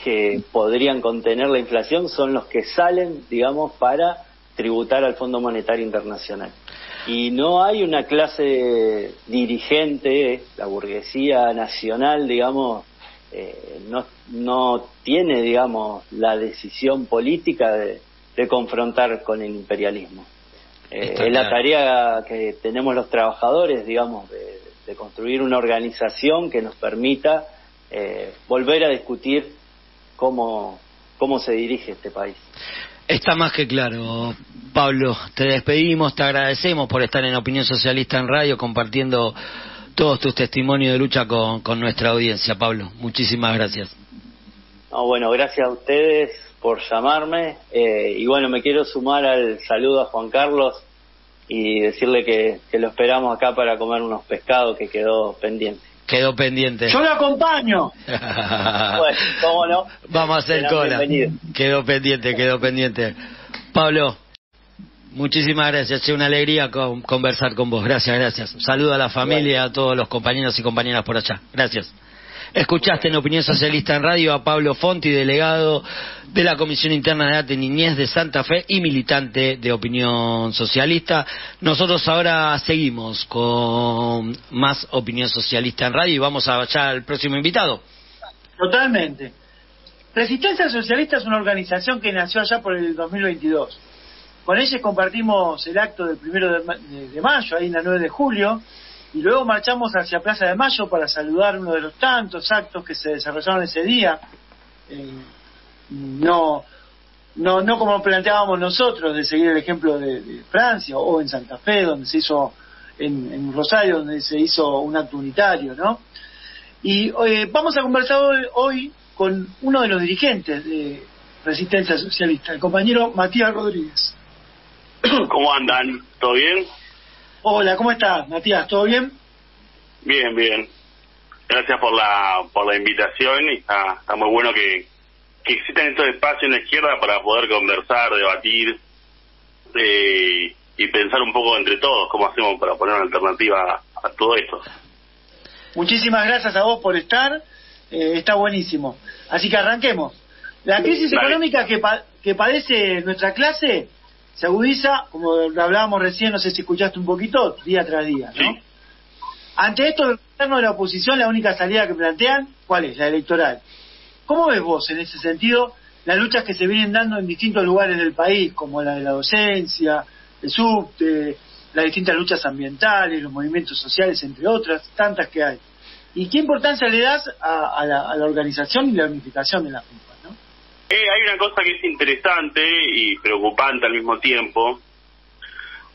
que podrían contener la inflación, son los que salen, digamos, para tributar al Fondo Monetario Internacional. Y no hay una clase dirigente, la burguesía nacional, digamos, no tiene, digamos, la decisión política de confrontar con el imperialismo. Es la tarea que tenemos los trabajadores, digamos, de construir una organización que nos permita volver a discutir cómo se dirige este país. Está más que claro, Pablo. Te despedimos, te agradecemos por estar en Opinión Socialista en Radio, compartiendo todos tus testimonios de lucha con nuestra audiencia, Pablo. Muchísimas gracias. No, bueno, gracias a ustedes por llamarme, y bueno, me quiero sumar al saludo a Juan Carlos y decirle que lo esperamos acá para comer unos pescados que quedó pendiente. Quedó pendiente. Yo lo acompaño. Bueno, ¿cómo no? Vamos a hacer cola. Bienvenido. Quedó pendiente. Pablo, muchísimas gracias. Es una alegría conversar con vos. Gracias. Saludo a la familia, a todos los compañeros y compañeras por allá. Gracias. Escuchaste en Opinión Socialista en Radio a Pablo Fonti, delegado de la Comisión Interna de Edad y Niñez de Santa Fe y militante de Opinión Socialista. Nosotros ahora seguimos con más Opinión Socialista en Radio y vamos a ya al próximo invitado. Totalmente. Resistencia Socialista es una organización que nació allá por el 2022. Con ellos compartimos el acto del 1 de mayo, ahí en la 9 de julio, y luego marchamos hacia Plaza de Mayo para saludar uno de los tantos actos que se desarrollaron ese día. No como planteábamos nosotros, de seguir el ejemplo de Francia, o en Santa Fe, donde se hizo, en Rosario, donde se hizo un acto unitario, ¿no? Y vamos a conversar hoy con uno de los dirigentes de Resistencia Socialista, el compañero Matías Rodríguez. ¿Cómo andan? ¿Todo bien? Hola, ¿cómo estás, Matías? ¿Todo bien? Bien. Gracias por la invitación, y está muy bueno que existan estos espacios en la izquierda para poder conversar, debatir y pensar un poco entre todos cómo hacemos para poner una alternativa a todo esto. Muchísimas gracias a vos por estar, está buenísimo. Así que arranquemos. La crisis económica que padece nuestra clase se agudiza, como lo hablábamos recién, no sé si escuchaste un poquito, día tras día, ¿no? Sí. Ante esto, el gobierno de la oposición, la única salida que plantean, ¿cuál es? La electoral. ¿Cómo ves vos, en ese sentido, las luchas que se vienen dando en distintos lugares del país, como la de la docencia, el subte, las distintas luchas ambientales, los movimientos sociales, entre otras, tantas que hay? ¿Y qué importancia le das a la organización y la unificación de la Junta, no? Hay una cosa que es interesante y preocupante al mismo tiempo,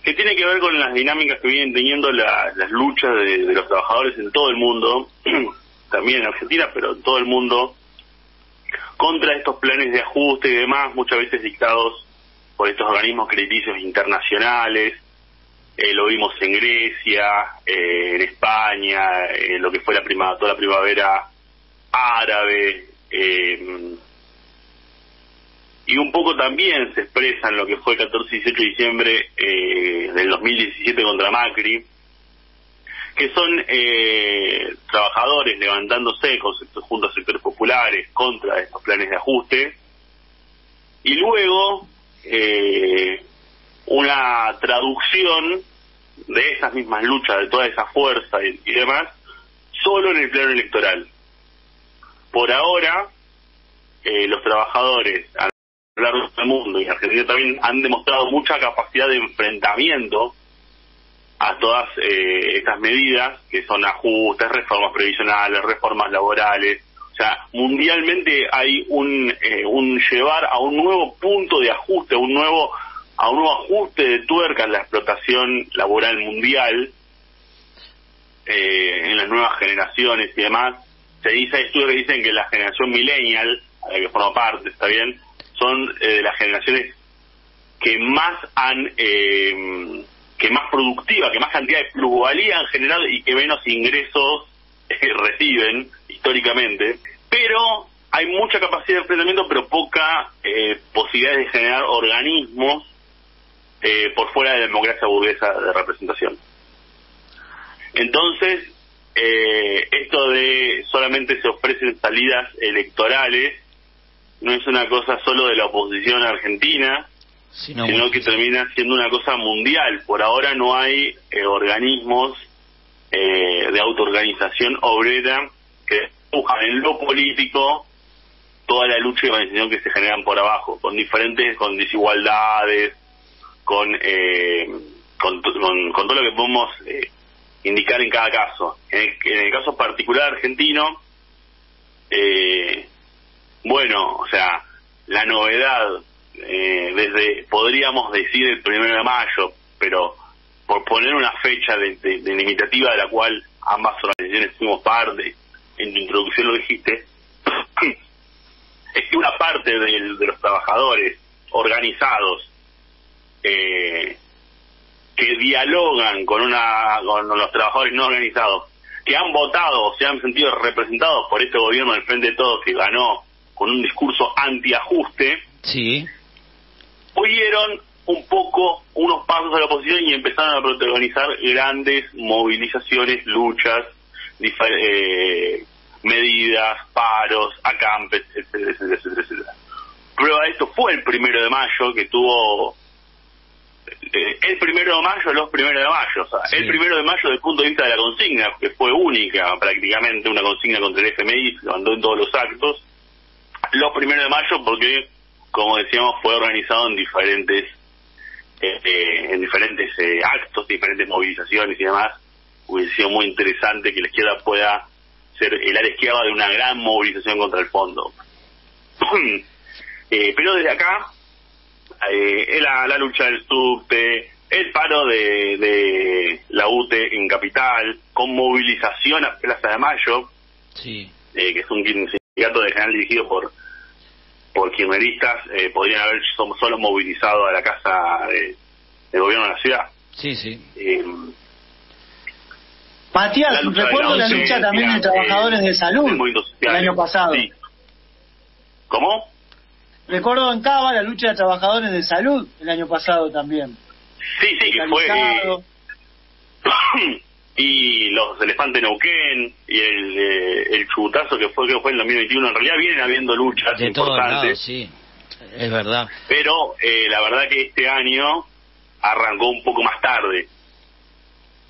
que tiene que ver con las dinámicas que vienen teniendo las luchas de los trabajadores en todo el mundo, también en Argentina, pero en todo el mundo, contra estos planes de ajuste y demás, muchas veces dictados por estos organismos crediticios internacionales. Lo vimos en Grecia, en España, lo que fue toda la primavera árabe, y un poco también se expresa en lo que fue el 14 y 18 de diciembre del 2017 contra Macri, que son trabajadores levantándose junto a sectores populares contra estos planes de ajuste, y luego una traducción de esas mismas luchas, de toda esa fuerza y demás, solo en el plano electoral. Por ahora, los trabajadores a lo largo del mundo y Argentina también han demostrado mucha capacidad de enfrentamiento a todas estas medidas, que son ajustes, reformas previsionales, reformas laborales. O sea, mundialmente hay un llevar a un nuevo punto de ajuste, a un nuevo ajuste de tuerca en la explotación laboral mundial, en las nuevas generaciones y demás. Hay estudios que dicen que la generación millennial, a la que forma parte, está bien, son de las generaciones que más que más productiva, que más cantidad de plusvalía han generado y que menos ingresos reciben históricamente. Pero hay mucha capacidad de enfrentamiento, pero poca posibilidad de generar organismos por fuera de la democracia burguesa de representación. Entonces, esto de solamente se ofrecen salidas electorales no es una cosa solo de la oposición argentina, sino que termina siendo una cosa mundial. Por ahora no hay organismos de autoorganización obrera que buscan en lo político toda la lucha y organización que se generan por abajo, con desigualdades, con todo lo que podemos indicar en cada caso. En el caso particular argentino, o sea, la novedad, desde, podríamos decir, el 1 de mayo, pero por poner una fecha de limitativa de la cual ambas organizaciones fuimos parte, en tu introducción lo dijiste, es que una parte de los trabajadores organizados que dialogan con los trabajadores no organizados, que han votado o se han sentido representados por este gobierno del Frente de Todos, que ganó con un discurso antiajuste, sí, oyeron un poco unos pasos a la oposición y empezaron a protagonizar grandes movilizaciones, luchas, medidas, paros, acampes, etcétera, etcétera, etcétera, etcétera. Prueba de esto fue el 1 de mayo, que tuvo el 1 de mayo, los 1 de mayo, o sea, sí. El 1 de mayo desde el punto de vista de la consigna, que fue única, prácticamente una consigna contra el FMI, se mandó en todos los actos. Los 1 de mayo porque, como decíamos, fue organizado en diferentes actos, diferentes movilizaciones y demás. Hubiese sido muy interesante que la izquierda pueda ser el ala izquierda de una gran movilización contra el fondo. Pero desde acá, la lucha del subte, el paro de la UTE en Capital, con movilización a Plaza de Mayo, sí, que es un sindicato de general dirigido por kirchneristas, podrían haber solo movilizado a la casa del gobierno de la ciudad. Sí, sí. Matías, recuerdo la lucha también de trabajadores de salud el año pasado. Sí. ¿Cómo? Recuerdo en Cava la lucha de trabajadores de salud el año pasado también. Sí, que fue... y los elefantes Neuquén y el chubutazo que fue en 2021. En realidad vienen habiendo luchas de importantes. Lados, sí, es verdad. Pero la verdad que este año arrancó un poco más tarde.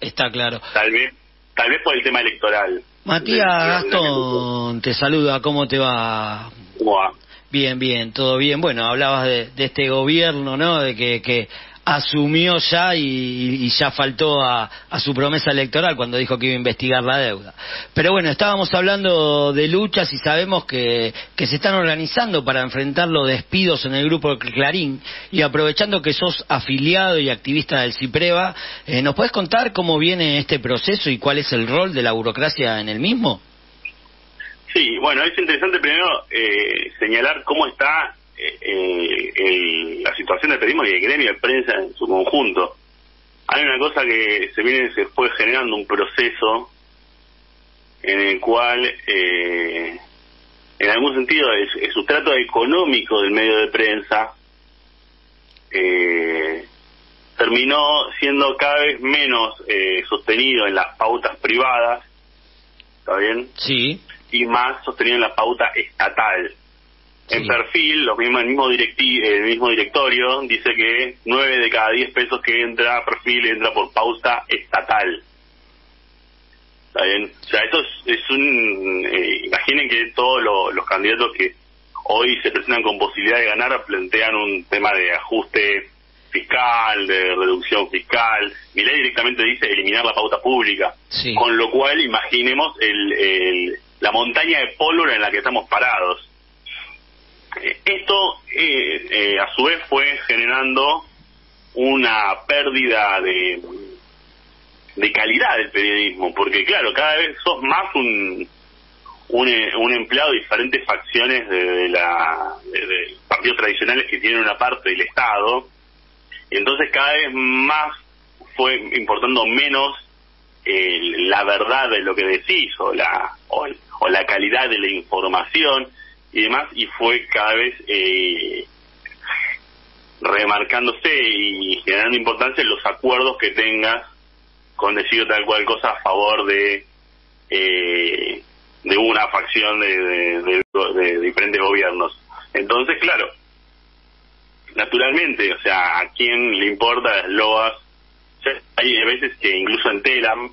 Está claro. Tal vez por el tema electoral. Matías, Gastón te saluda, ¿cómo te va? ¿Cómo va? Bien, todo bien. Bueno, hablabas de este gobierno, ¿no? De que asumió ya y ya faltó a su promesa electoral cuando dijo que iba a investigar la deuda. Pero bueno, estábamos hablando de luchas y sabemos que se están organizando para enfrentar los despidos en el grupo Clarín, y aprovechando que sos afiliado y activista del CIPREVA, ¿nos podés contar cómo viene este proceso y cuál es el rol de la burocracia en el mismo? Sí, bueno, es interesante primero señalar cómo está la situación del periodismo y el gremio de prensa en su conjunto. Hay una cosa que se fue generando un proceso en el cual en algún sentido el sustrato económico del medio de prensa terminó siendo cada vez menos sostenido en las pautas privadas, ¿está bien? Sí. Y más sostenido en la pauta estatal. Sí. En perfil, el mismo directorio dice que 9 de cada 10 pesos que entra a perfil entra por pauta estatal. ¿Está bien? O sea, esto es un... imaginen que todos los candidatos que hoy se presentan con posibilidad de ganar plantean un tema de ajuste fiscal, de reducción fiscal. Milei directamente dice eliminar la pauta pública. Sí. Con lo cual, imaginemos la montaña de pólvora en la que estamos parados. Esto, a su vez, fue generando una pérdida de calidad del periodismo, porque claro, cada vez sos más un empleado de diferentes facciones de partidos tradicionales que tienen una parte del Estado, y entonces cada vez más fue importando menos la verdad de lo que decís o la calidad de la información y demás, y fue cada vez remarcándose y generando importancia en los acuerdos que tengas con decir tal cual cosa a favor de una facción de diferentes gobiernos. Entonces, claro, naturalmente, o sea, ¿a quién le importa las loas? O sea, hay veces que incluso en Telam,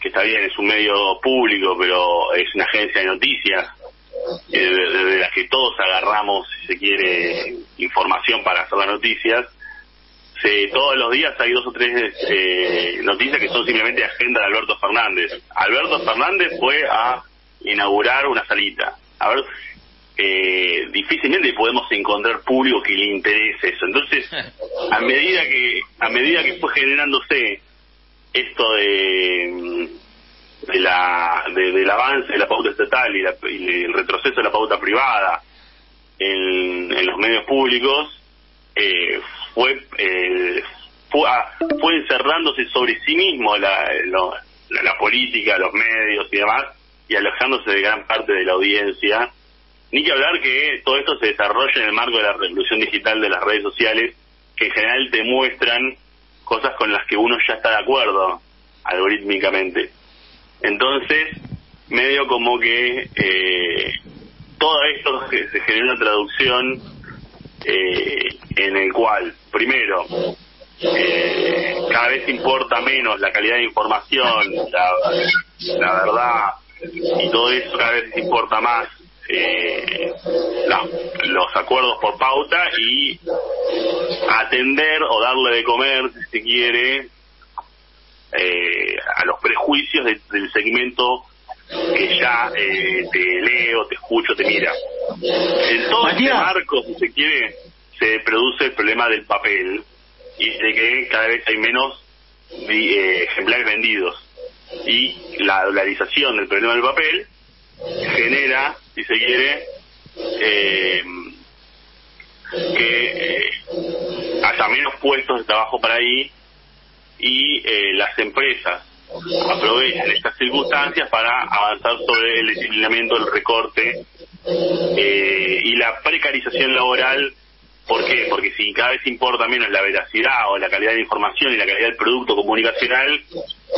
que está bien, es un medio público, pero es una agencia de noticias, de las que todos agarramos, si se quiere, información para hacer las noticias. Todos los días hay 2 o 3 noticias que son simplemente agenda de Alberto Fernández. Alberto Fernández fue a inaugurar una salita. A ver, difícilmente podemos encontrar público que le interese eso. Entonces, a medida que fue generándose esto del avance de la pauta estatal y el retroceso de la pauta privada en los medios públicos, fue encerrándose sobre sí mismo la política, los medios y demás, y alejándose de gran parte de la audiencia. Ni que hablar que todo esto se desarrolla en el marco de la revolución digital de las redes sociales, que en general te muestran cosas con las que uno ya está de acuerdo algorítmicamente. Entonces, medio como que todo esto se genera una traducción en el cual, primero, cada vez importa menos la calidad de información, la verdad, y todo eso cada vez importa más los acuerdos por pauta y atender o darle de comer, si se quiere, a los prejuicios del segmento que ya te leo, te escucho, te mira. En todo este marco, si se quiere, se produce el problema del papel y de que cada vez hay menos ejemplares vendidos, y la dolarización del problema del papel genera, si se quiere, que haya menos puestos de trabajo para ahí, y las empresas aprovechan estas circunstancias para avanzar sobre el disciplinamiento, el recorte y la precarización laboral. ¿Por qué? Porque si cada vez importa menos la veracidad o la calidad de información y la calidad del producto comunicacional,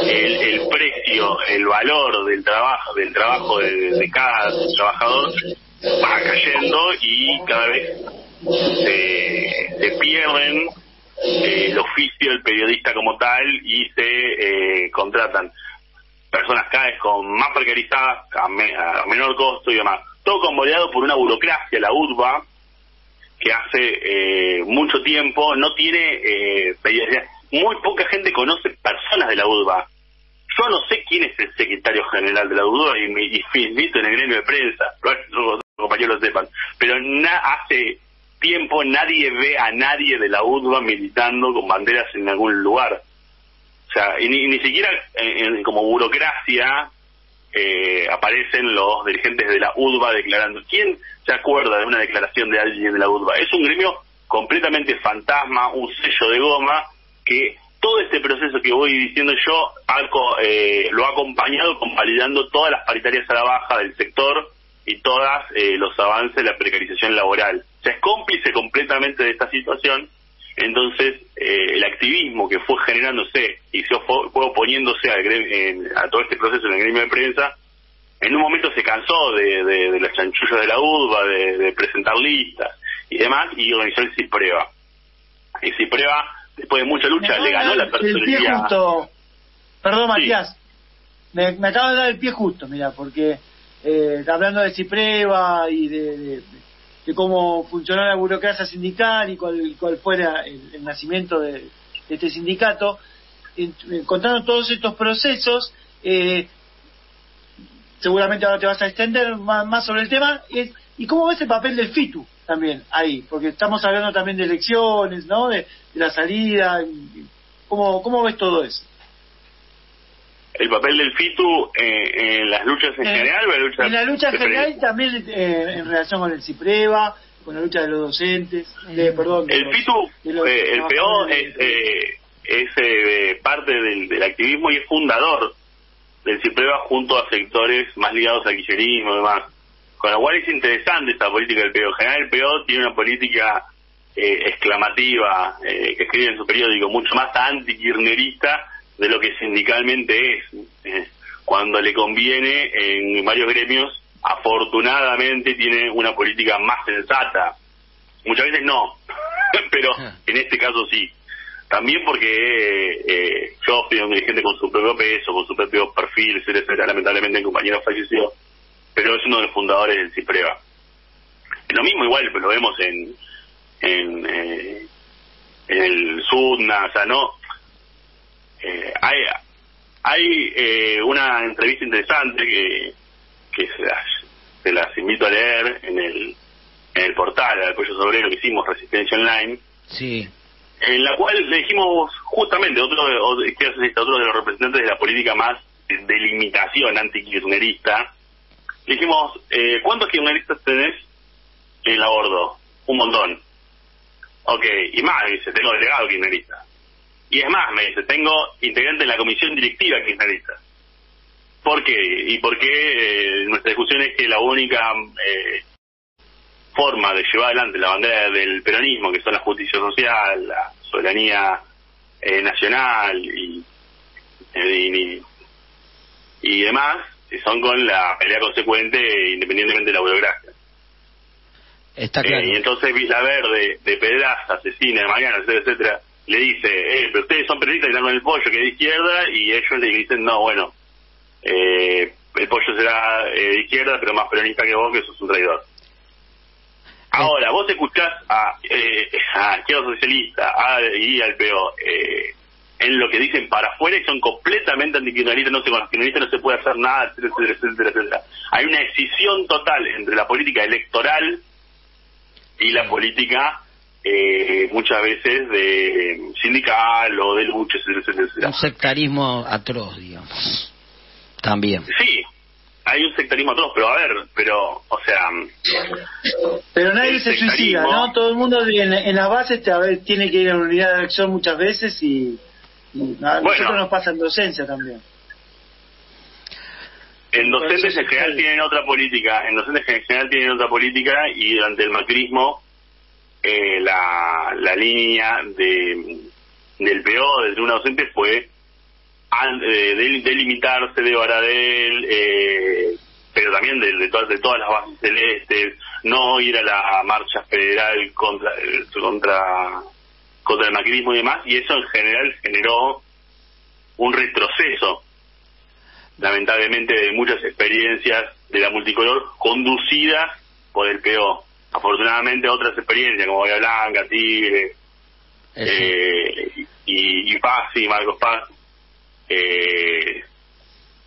el precio, el valor del trabajo de cada trabajador va cayendo, y cada vez se pierden el oficio del periodista como tal, y se contratan personas cada vez más precarizadas, a menor costo y demás. Todo convoleado por una burocracia, la UTBA, que hace mucho tiempo no tiene muy poca gente conoce personas de la UTBA. Yo no sé quién es el secretario general de la UTBA, y visto en el gremio de prensa, los compañeros lo sepan, pero hace tiempo nadie ve a nadie de la UTBA militando con banderas en algún lugar. O sea, y ni siquiera como burocracia aparecen los dirigentes de la UTBA declarando. ¿Quién se acuerda de una declaración de alguien de la UTBA? Es un gremio completamente fantasma, un sello de goma, que todo este proceso que voy diciendo yo lo ha acompañado convalidando todas las paritarias a la baja del sector, y todas los avances de la precarización laboral. O sea, es cómplice completamente de esta situación. Entonces, el activismo que fue generándose y fue oponiéndose a todo este proceso en el gremio de prensa, en un momento se cansó de las chanchullas de la UDBA, de presentar listas y demás, y organizó el CIPREVA. El CIPREVA, después de mucha lucha, le ganó la personería. Perdón, Sí. Matías, me acaba de dar el pie justo, mira, porque hablando de CIPREVA y de cómo funcionó la burocracia sindical y cuál fuera el nacimiento de este sindicato, contando todos estos procesos, seguramente ahora te vas a extender más sobre el tema, y cómo ves el papel del FITU también ahí, porque estamos hablando también de elecciones, ¿no? De la salida, ¿cómo ves todo eso? El papel del FITU en las luchas en general, o en la lucha en general y también en relación con el CIPREVA, con la lucha de los docentes, el FITU, el PO es parte del activismo y es fundador del CIPREVA junto a sectores más ligados al kirchnerismo y demás, con lo cual es interesante esta política del PO. En general el PO tiene una política exclamativa, que escribe en su periódico, mucho más anti-kirchnerista de lo que sindicalmente es. Cuando le conviene en varios gremios, afortunadamente tiene una política más sensata. Muchas veces no, pero en este caso sí. También porque yo fui un dirigente con su propio peso, con su propio perfil, etcétera. Lamentablemente el compañero falleció, pero es uno de los fundadores del CIPREVA. Lo mismo igual, pues lo vemos en el SUDNA, o sea, no. Hay una entrevista interesante que se las invito a leer en el portal del Apoyo Obrero que hicimos, Resistencia Online, sí, en la cual le dijimos justamente otro de los representantes de la política más de limitación antikirchnerista, le dijimos, ¿cuántos kirchneristas tenés en la Bordo? Un montón. Ok, y más, me dice, tengo delegado kirchnerista. Y es más, me dice, tengo integrante en la comisión directiva kirchnerista. ¿Por qué? Y por qué nuestra discusión es que la única forma de llevar adelante la bandera del peronismo, que son la justicia social, la soberanía nacional y demás, son con la pelea consecuente independientemente de la burocracia. Está claro. Y entonces Verde, de Pedraza, asesina, de Mariano, etcétera, le dice, pero ustedes son periodistas y están con el Pollo, que es de izquierda, y ellos le dicen, no, bueno, el Pollo será de izquierda, pero más peronista que vos, que sos un traidor. Ahora, vos escuchás a Izquierda Socialista y al PO en lo que dicen para afuera y son completamente antikirchneristas, no sé, con los kirchneristas no se puede hacer nada, etcétera. Hay una escisión total entre la política electoral y la política muchas veces de sindical o de lucha, etcétera. Un sectarismo atroz, digamos. También. Sí, hay un sectarismo atroz, pero a ver, o sea... Pero nadie se suicida, ¿no? Todo el mundo en las bases tiene que ir a una unidad de acción muchas veces y a nosotros nos pasa en docencia también. En docentes en general tienen otra política, y durante el macrismo la línea del PO, del Tribuna Docente, fue delimitarse de Baradel, pero también de todas las bases celestes, no ir a la marcha federal contra el macrismo y demás, y eso en general generó un retroceso, lamentablemente, de muchas experiencias de la multicolor conducidas por el PO. Afortunadamente otras experiencias como Bahía Blanca, Tigre y Paz y Marcos Paz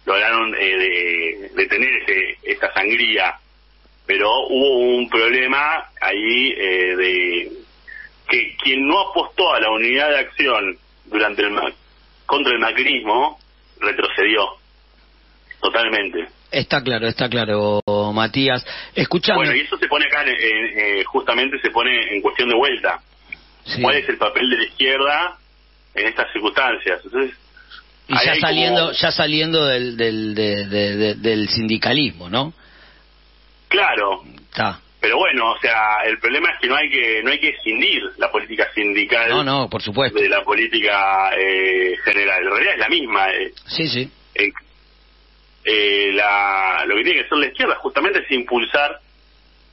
lograron detener esta sangría, pero hubo un problema ahí de que quien no apostó a la unidad de acción contra el macrismo retrocedió totalmente. Está claro, Matías. Escuchame. Bueno, y eso se pone acá, justamente se pone en cuestión de vuelta. Sí. ¿Cuál es el papel de la izquierda en estas circunstancias? Entonces, y ya saliendo del sindicalismo, ¿no? Claro. Está. Pero bueno, o sea, el problema es que no hay que escindir la política sindical. No, por supuesto. De la política general. En realidad es la misma. Sí. Lo que tiene que hacer la izquierda justamente es impulsar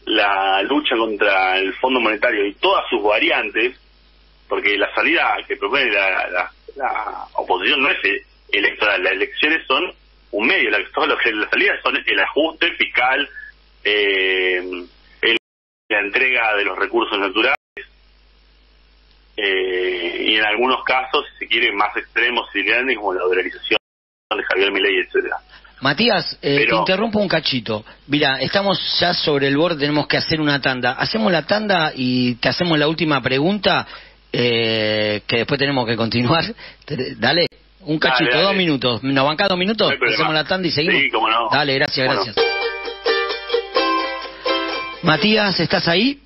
la lucha contra el Fondo Monetario y todas sus variantes, porque la salida que propone la oposición no es electoral, las elecciones son un medio, las salidas son el ajuste fiscal, la entrega de los recursos naturales, y en algunos casos, si se quiere, más extremos y grandes, como la dolarización de Javier Milei, etcétera. Matías, te interrumpo un cachito. Mira, estamos ya sobre el borde, tenemos que hacer una tanda. Hacemos la tanda y te hacemos la última pregunta, que después tenemos que continuar. Dale, un cachito, dale. 2 minutos. ¿Nos bancás 2 minutos? No hacemos la tanda y seguimos. Sí, cómo no. Dale, gracias. Matías, ¿estás ahí?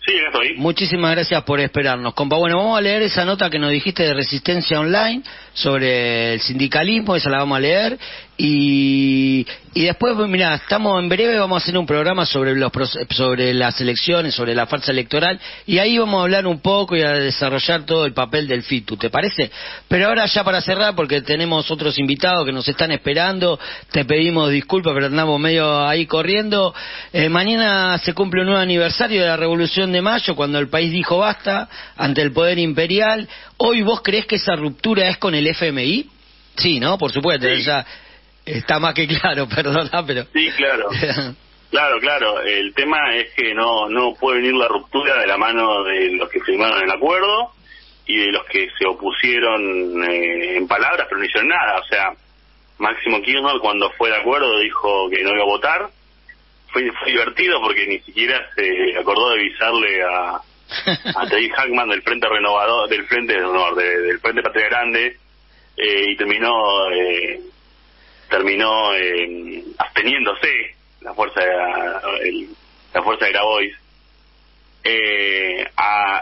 Sí, ya estoy. Muchísimas gracias por esperarnos, compa. Bueno, vamos a leer esa nota que nos dijiste de Resistencia Online sobre el sindicalismo, esa la vamos a leer. Y después, mira, estamos en breve, vamos a hacer un programa sobre las elecciones, sobre la farsa electoral, y ahí vamos a hablar un poco y a desarrollar todo el papel del FITU, ¿te parece? Pero ahora ya para cerrar, porque tenemos otros invitados que nos están esperando, te pedimos disculpas, pero andamos medio ahí corriendo. Mañana se cumple un nuevo aniversario de la Revolución de Mayo, cuando el país dijo basta ante el poder imperial. ¿Hoy vos creés que esa ruptura es con el FMI? Sí, ¿no? Por supuesto, sí. Ya está más que claro, perdona, pero... Sí, claro. Claro. El tema es que no puede venir la ruptura de la mano de los que firmaron el acuerdo y de los que se opusieron en palabras, pero no hicieron nada. O sea, Máximo Kirchner, cuando fue el acuerdo, dijo que no iba a votar. Fue divertido porque ni siquiera se acordó de avisarle a David Hackman del Frente Renovador, del Frente Patria Grande, y terminó absteniéndose la fuerza de Grabois.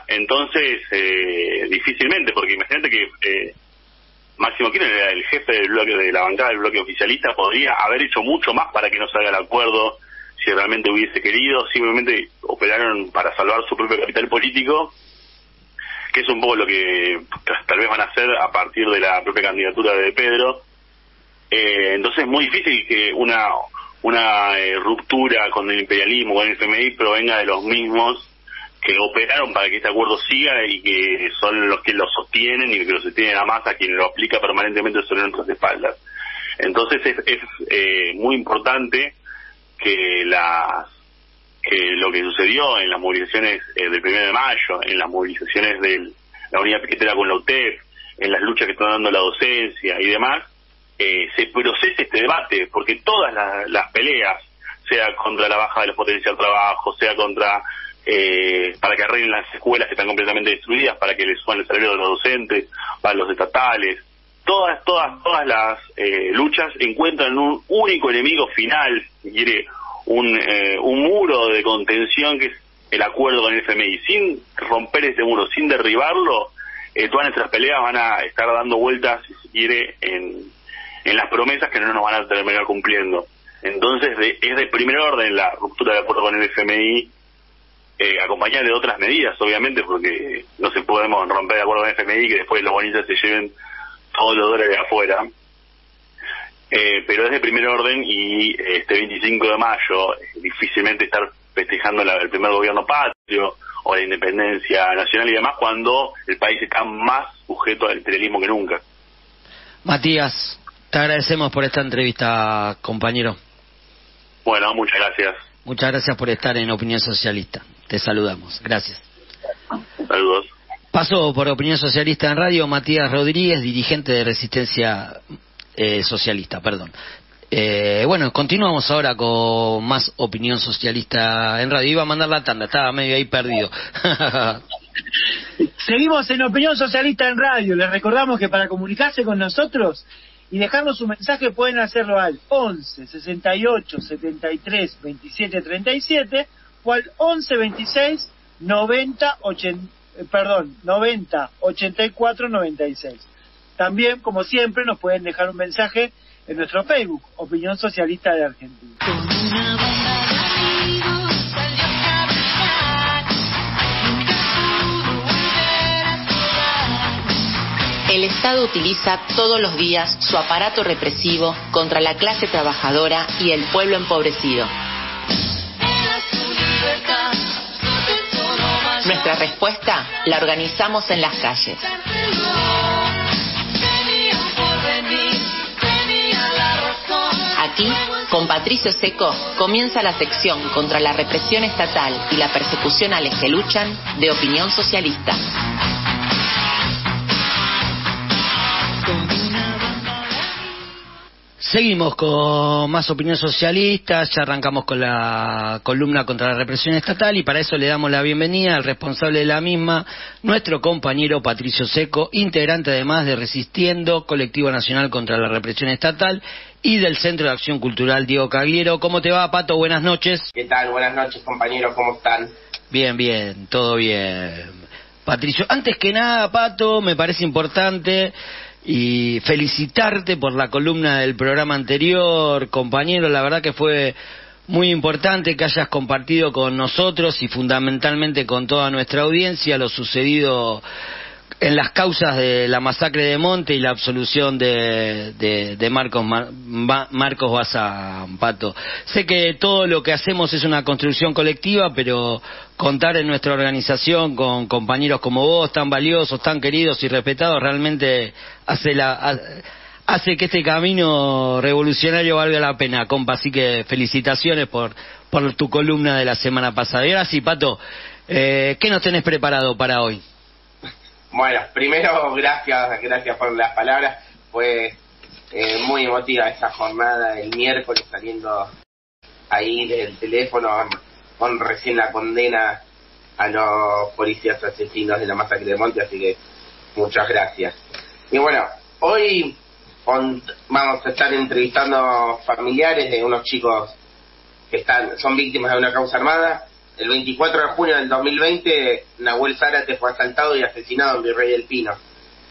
Entonces, difícilmente, porque imagínate que Máximo Kirchner era el jefe del bloque, de la bancada del bloque oficialista, podría haber hecho mucho más para que no salga el acuerdo si realmente hubiese querido. Simplemente operaron para salvar su propio capital político, que es un poco lo que tal vez van a hacer a partir de la propia candidatura de Pedro. Entonces es muy difícil que una ruptura con el imperialismo, con el FMI, provenga de los mismos que operaron para que este acuerdo siga y que son los que lo sostienen y que lo sostienen a Massa, quien lo aplica permanentemente sobre nuestras espaldas. Entonces es muy importante que lo que sucedió en las movilizaciones del 1 de mayo, en las movilizaciones de la unidad piquetera con la UTEP, en las luchas que están dando la docencia y demás, se procese este debate, porque todas las peleas, sea contra la baja de los potenciales de trabajo, sea contra para que arreglen las escuelas que están completamente destruidas, para que les suban el salario de los docentes, para los estatales, todas las luchas encuentran un único enemigo final, si quiere, un muro de contención, que es el acuerdo con el FMI. Sin romper ese muro, sin derribarlo, todas nuestras peleas van a estar dando vueltas, si se quiere, en las promesas que no nos van a terminar cumpliendo. Entonces es de primer orden la ruptura de acuerdo con el FMI, acompañada de otras medidas, obviamente, porque no se podemos romper de acuerdo con el FMI que después los bonistas se lleven todos los dólares de afuera. Pero es de primer orden, y este 25 de mayo difícilmente estar festejando el primer gobierno patrio o la independencia nacional y demás, cuando el país está más sujeto al imperialismo que nunca. Matías, te agradecemos por esta entrevista, compañero. Bueno, muchas gracias. Muchas gracias por estar en Opinión Socialista. Te saludamos. Gracias. Saludos. Pasó por Opinión Socialista en Radio Matías Rodríguez, dirigente de Resistencia Socialista, perdón. Bueno, continuamos ahora con más Opinión Socialista en Radio. Iba a mandar la tanda, estaba medio ahí perdido. Seguimos en Opinión Socialista en Radio. Les recordamos que para comunicarse con nosotros y dejarnos un mensaje pueden hacerlo al 11 68 73 27 37 o al 11 26 90 84 96. También, como siempre, nos pueden dejar un mensaje en nuestro Facebook, Opinión Socialista de Argentina. Estado utiliza todos los días su aparato represivo contra la clase trabajadora y el pueblo empobrecido. Nuestra respuesta la organizamos en las calles. Aquí, con Patricio Seco, comienza la sección contra la represión estatal y la persecución a los que luchan de Opinión Socialista. Seguimos con más Opinión Socialista, ya arrancamos con la columna contra la represión estatal y para eso le damos la bienvenida al responsable de la misma, nuestro compañero Patricio Seco, integrante además de Resistiendo, Colectivo Nacional contra la Represión Estatal y del Centro de Acción Cultural Diego Cagliero. ¿Cómo te va, Pato? Buenas noches. ¿Qué tal? Buenas noches, compañeros, ¿cómo están? Bien, todo bien. Patricio, antes que nada, Pato, me parece importante y felicitarte por la columna del programa anterior, compañero. La verdad que fue muy importante que hayas compartido con nosotros y fundamentalmente con toda nuestra audiencia lo sucedido en las causas de la masacre de Monte y la absolución de Marcos Bazán, Pato. Sé que todo lo que hacemos es una construcción colectiva, pero contar en nuestra organización con compañeros como vos, tan valiosos, tan queridos y respetados, realmente hace que este camino revolucionario valga la pena, compa. Así que felicitaciones por tu columna de la semana pasada. Y ahora sí, Pato, ¿qué nos tenés preparado para hoy? Bueno, primero, gracias por las palabras. Fue muy emotiva esa jornada el miércoles, saliendo ahí del teléfono con recién la condena a los policías asesinos de la masacre de Monte, así que muchas gracias. Y bueno, hoy vamos a estar entrevistando familiares de unos chicos que son víctimas de una causa armada. El 24 de junio del 2020, Nahuel Zárate fue asaltado y asesinado en Virrey del Pino.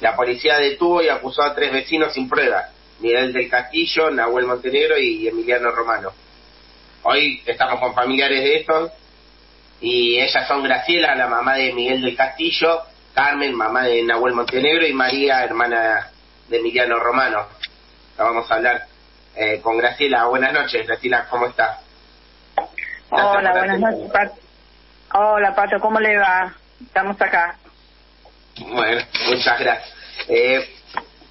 La policía detuvo y acusó a 3 vecinos sin prueba: Miguel del Castillo, Nahuel Montenegro y Emiliano Romano. Hoy estamos con familiares de estos, y ellas son Graciela, la mamá de Miguel del Castillo, Carmen, mamá de Nahuel Montenegro, y María, hermana de Emiliano Romano. Vamos a hablar con Graciela. Buenas noches, Graciela, ¿cómo está? Hola, buenas noches, Pato. Hola, Pato, ¿cómo le va? Estamos acá. Bueno, muchas gracias.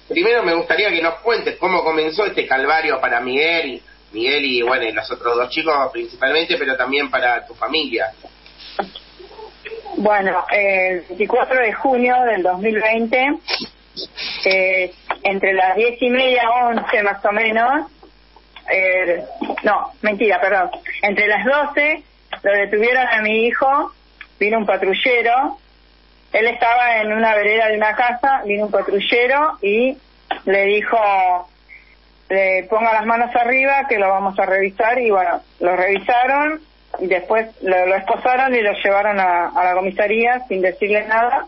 Primero me gustaría que nos cuentes cómo comenzó este calvario para Miguel y bueno, y los otros 2 chicos principalmente, pero también para tu familia. Bueno, el 24 de junio del 2020, entre las 10:30, 11 más o menos, entre las 12 lo detuvieron a mi hijo. Vino un patrullero, él estaba en una vereda de una casa, vino un patrullero y le dijo: ponga las manos arriba que lo vamos a revisar. Y bueno, lo revisaron y después lo esposaron y lo llevaron a la comisaría sin decirle nada.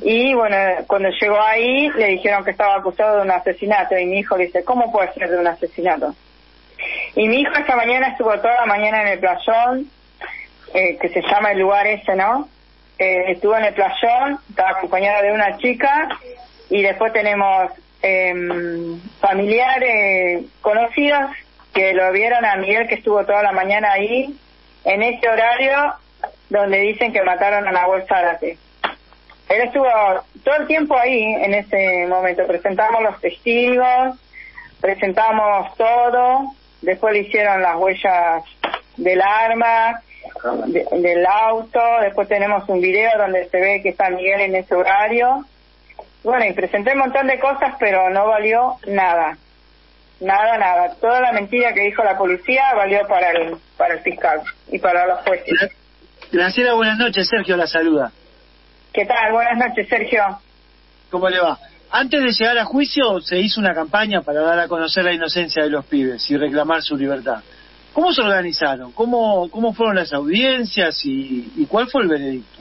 Y bueno, cuando llegó ahí le dijeron que estaba acusado de un asesinato, y mi hijo le dice: ¿cómo puede ser de un asesinato? Y mi hijo esta mañana estuvo toda la mañana en el playón, que se llama el lugar ese, ¿no? Estuvo en el playón, estaba acompañada de una chica, y después tenemos familiares conocidos que lo vieron a Miguel, que estuvo toda la mañana ahí, en ese horario donde dicen que mataron a Nahuel Zárate. Él estuvo todo el tiempo ahí en ese momento. Presentamos los testigos, presentamos todo, después le hicieron las huellas del arma, del auto, después tenemos un video donde se ve que está Miguel en ese horario. Bueno, y presenté un montón de cosas, pero no valió nada. Nada. Toda la mentira que dijo la policía valió para el fiscal y para los jueces. Graciela, buenas noches. Sergio la saluda. ¿Qué tal? Buenas noches, Sergio. ¿Cómo le va? Antes de llegar a juicio se hizo una campaña para dar a conocer la inocencia de los pibes y reclamar su libertad. ¿Cómo se organizaron? ¿Cómo fueron las audiencias y cuál fue el veredicto?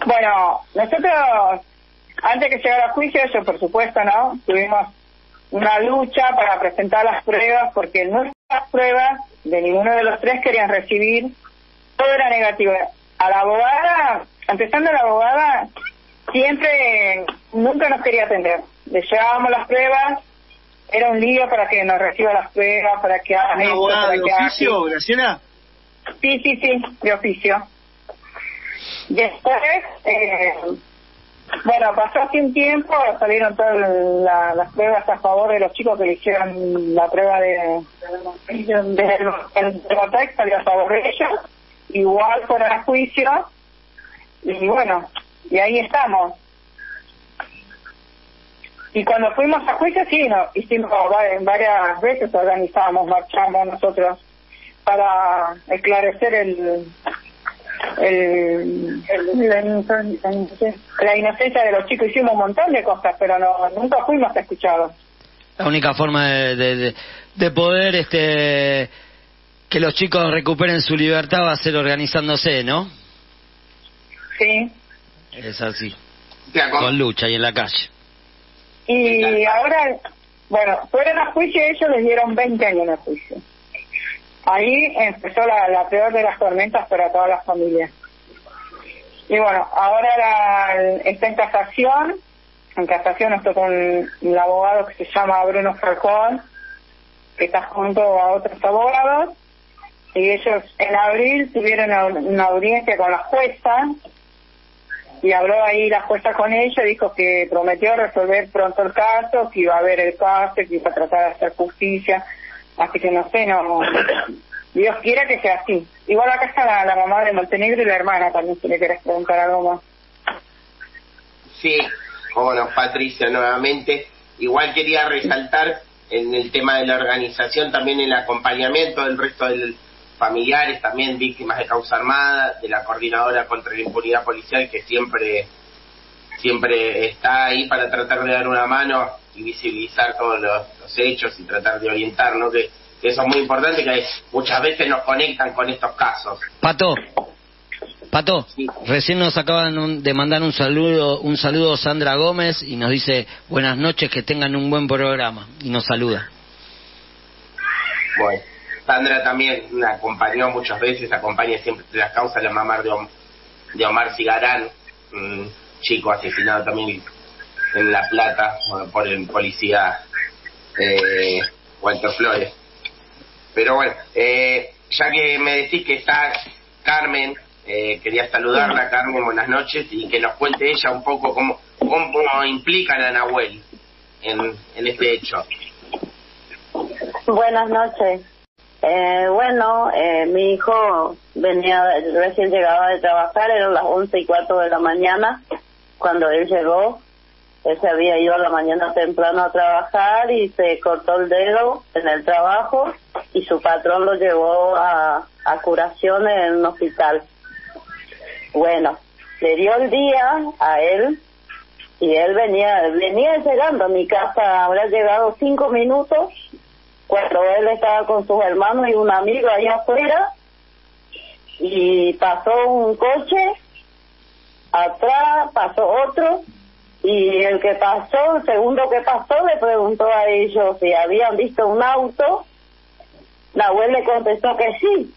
Bueno, nosotros, antes que llegara a juicio, yo por supuesto, ¿no? Tuvimos una lucha para presentar las pruebas, porque nuestras pruebas de ninguno de los 3 querían recibir, todo era negativo. A la abogada, empezando la abogada, siempre nunca nos quería atender. Le llevábamos las pruebas, era un lío para que nos reciba las pruebas, para que hagan esto, abogada para de que oficio, Graciela? Sí, de oficio. Después, bueno, pasó hace un tiempo, salieron todas las pruebas a favor de los chicos que le hicieron la prueba del Botex, salió a favor de ellos, igual fueron a juicio, y bueno, y ahí estamos. Y cuando fuimos a juicio, sí, hicimos varias veces, organizamos, marchamos nosotros para esclarecer la inocencia de los chicos. Hicimos un montón de cosas, pero nunca fuimos escuchados. La única forma de poder que los chicos recuperen su libertad va a ser organizándose, ¿no? Sí. Es así. Con lucha y en la calle. Y ahora, bueno, fueron a juicio, ellos les dieron 20 años de juicio. Ahí empezó la peor de las tormentas para todas las familias. Y bueno, ahora está en casación. En casación nos tocó un abogado que se llama Bruno Falcón, que está junto a otros abogados. Y ellos en abril tuvieron una audiencia con la jueza. Y habló ahí la jueza con ella, dijo que prometió resolver pronto el caso, que iba a ver el caso, que iba a tratar de hacer justicia. Así que no sé, Dios quiera que sea así. Igual acá está la mamá de Montenegro y la hermana también, si le querés preguntar algo más. Sí, cómo no, Patricia, nuevamente. Igual quería resaltar en el tema de la organización, también el acompañamiento del resto de familiares, también víctimas de causa armada, de la coordinadora contra la impunidad policial, que siempre está ahí para tratar de dar una mano y visibilizar todos los hechos y tratar de orientar, ¿no? Que eso es muy importante, que muchas veces nos conectan con estos casos. Pato, sí. Recién nos acaban de mandar un saludo Sandra Gómez y nos dice buenas noches, que tengan un buen programa, y nos saluda. Bueno, Sandra también me acompañó muchas veces, acompaña siempre las causas, la mamá de Omar Cigarán, un chico asesinado también en La Plata por el policía Walter Flores. Pero bueno, ya que me decís que está Carmen, quería saludarla. Carmen, buenas noches, y que nos cuente ella un poco cómo implican a Nahuel en este hecho. Buenas noches. Mi hijo recién llegaba de trabajar, eran las 11:15 de la mañana cuando él llegó. Él se había ido a la mañana temprano a trabajar y se cortó el dedo en el trabajo, y su patrón lo llevó a curación en un hospital. Bueno, le dio el día a él y él venía llegando a mi casa, habrá llegado 5 minutos, cuando él estaba con sus hermanos y un amigo allá afuera, y pasó un coche, atrás pasó otro, y el segundo que pasó, le preguntó a ellos si habían visto un auto. Nahuel le contestó que sí.